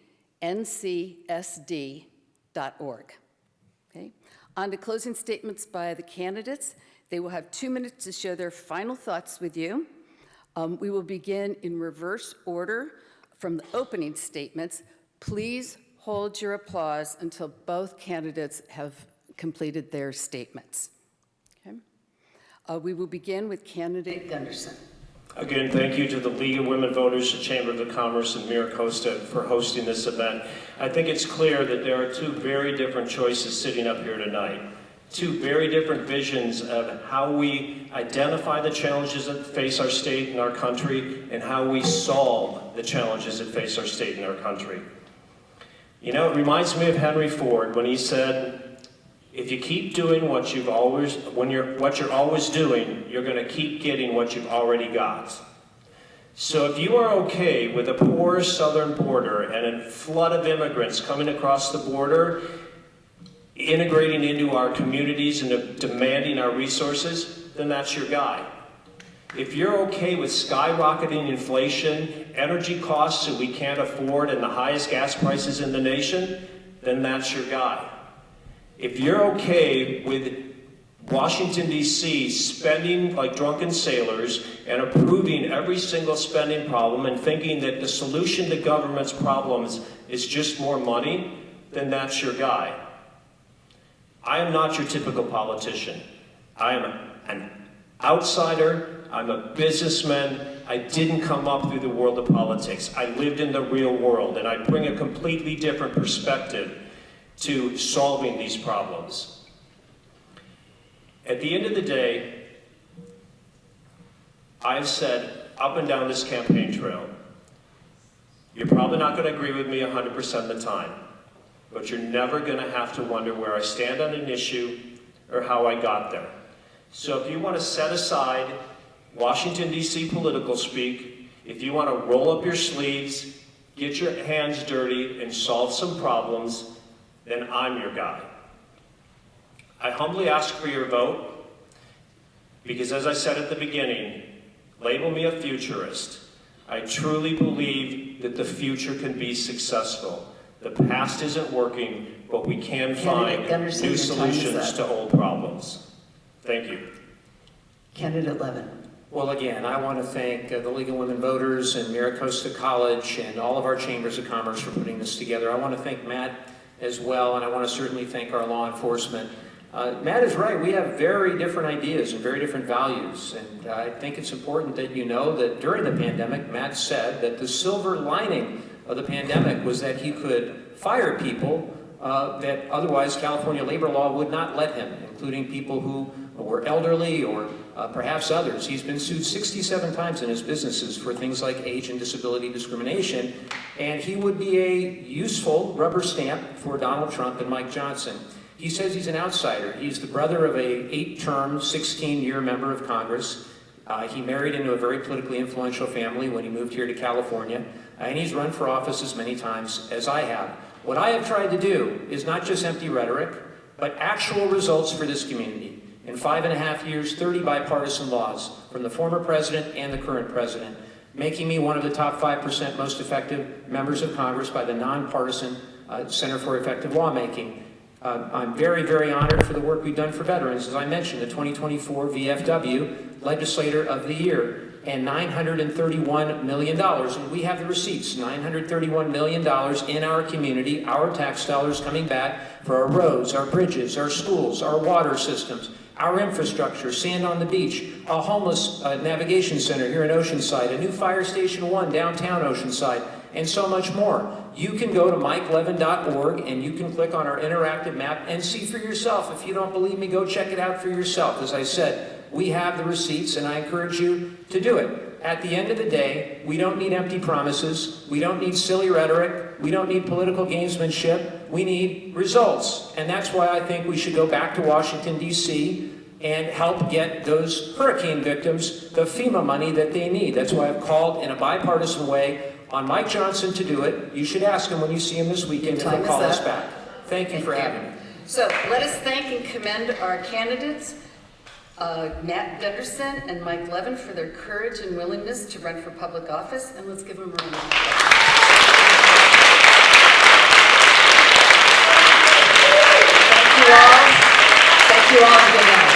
Okay? On to closing statements by the candidates. They will have 2 minutes to share their final thoughts with you. We will begin in reverse order from the opening statements. Please hold your applause until both candidates have completed their statements. Okay? We will begin with candidate Gunderson. Again, thank you to the League of Women Voters, the Chamber of Commerce, and MiraCosta for hosting this event. I think it's clear that there are two very different choices sitting up here tonight. Two very different visions of how we identify the challenges that face our state and our country, and how we solve the challenges that face our state and our country. You know, it reminds me of Henry Ford when he said, if you keep doing what you're always doing, you're going to keep getting what you've already got. So if you are okay with a porous southern border and a flood of immigrants coming across the border, integrating into our communities and demanding our resources, then that's your guy. If you're okay with skyrocketing inflation, energy costs that we can't afford, and the highest gas prices in the nation, then that's your guy. If you're okay with Washington, D.C. spending like drunken sailors and approving every single spending problem and thinking that the solution to government's problems is just more money, then that's your guy. I am not your typical politician. I am an outsider. I'm a businessman. I didn't come up through the world of politics. I lived in the real world, and I bring a completely different perspective to solving these problems. At the end of the day, I've said up and down this campaign trail, you're probably not going to agree with me 100% of the time, but you're never going to have to wonder where I stand on an issue or how I got there. So if you want to set aside Washington, D.C. political speak, if you want to roll up your sleeves, get your hands dirty, and solve some problems, then I'm your guy. I humbly ask for your vote because, as I said at the beginning, label me a futurist. I truly believe that the future can be successful. The past isn't working, but we can find new solutions to old problems. Thank you. Candidate Levin. Well, again, I want to thank the League of Women Voters and MiraCosta College and all of our Chambers of Commerce for putting this together. I want to thank Matt as well, and I want to certainly thank our law enforcement. Matt is right. We have very different ideas and very different values, and I think it's important that you know that during the pandemic, Matt said that the silver lining of the pandemic was that he could fire people that otherwise California labor law would not let him, including people who or elderly or perhaps others. He's been sued 67 times in his businesses for things like age and disability discrimination, and he would be a useful rubber stamp for Donald Trump and Mike Johnson. He says he's an outsider. He's the brother of a 8-term, 16-year member of Congress. He married into a very politically influential family when he moved here to California, and he's run for office as many times as I have. What I have tried to do is not just empty rhetoric, but actual results for this community. In 5.5 years, 30 bipartisan laws from the former president and the current president, making me one of the top 5% most effective members of Congress by the nonpartisan Center for Effective Lawmaking. I'm very, very honored for the work we've done for veterans. As I mentioned, the 2024 VFW Legislator of the Year, and $931 million, and we have the receipts, $931 million in our community, our tax dollars coming back for our roads, our bridges, our schools, our water systems, our infrastructure, sand on the beach, a homeless navigation center here in Oceanside, a new fire station 1 downtown Oceanside, and so much more. You can go to mikelevin.org and you can click on our interactive map and see for yourself. If you don't believe me, go check it out for yourself. As I said, we have the receipts, and I encourage you to do it. At the end of the day, we don't need empty promises. We don't need silly rhetoric. We don't need political gamesmanship. We need results. And that's why I think we should go back to Washington, D.C., and help get those hurricane victims the FEMA money that they need. That's why I've called in a bipartisan way on Mike Johnson to do it. You should ask him when you see him this weekend if he'll call us back. Thank you for having me. So let us thank and commend our candidates, Matt Gunderson and Mike Levin, for their courage and willingness to run for public office, and let's give them a round of applause. Thank you all. Thank you all. Good night.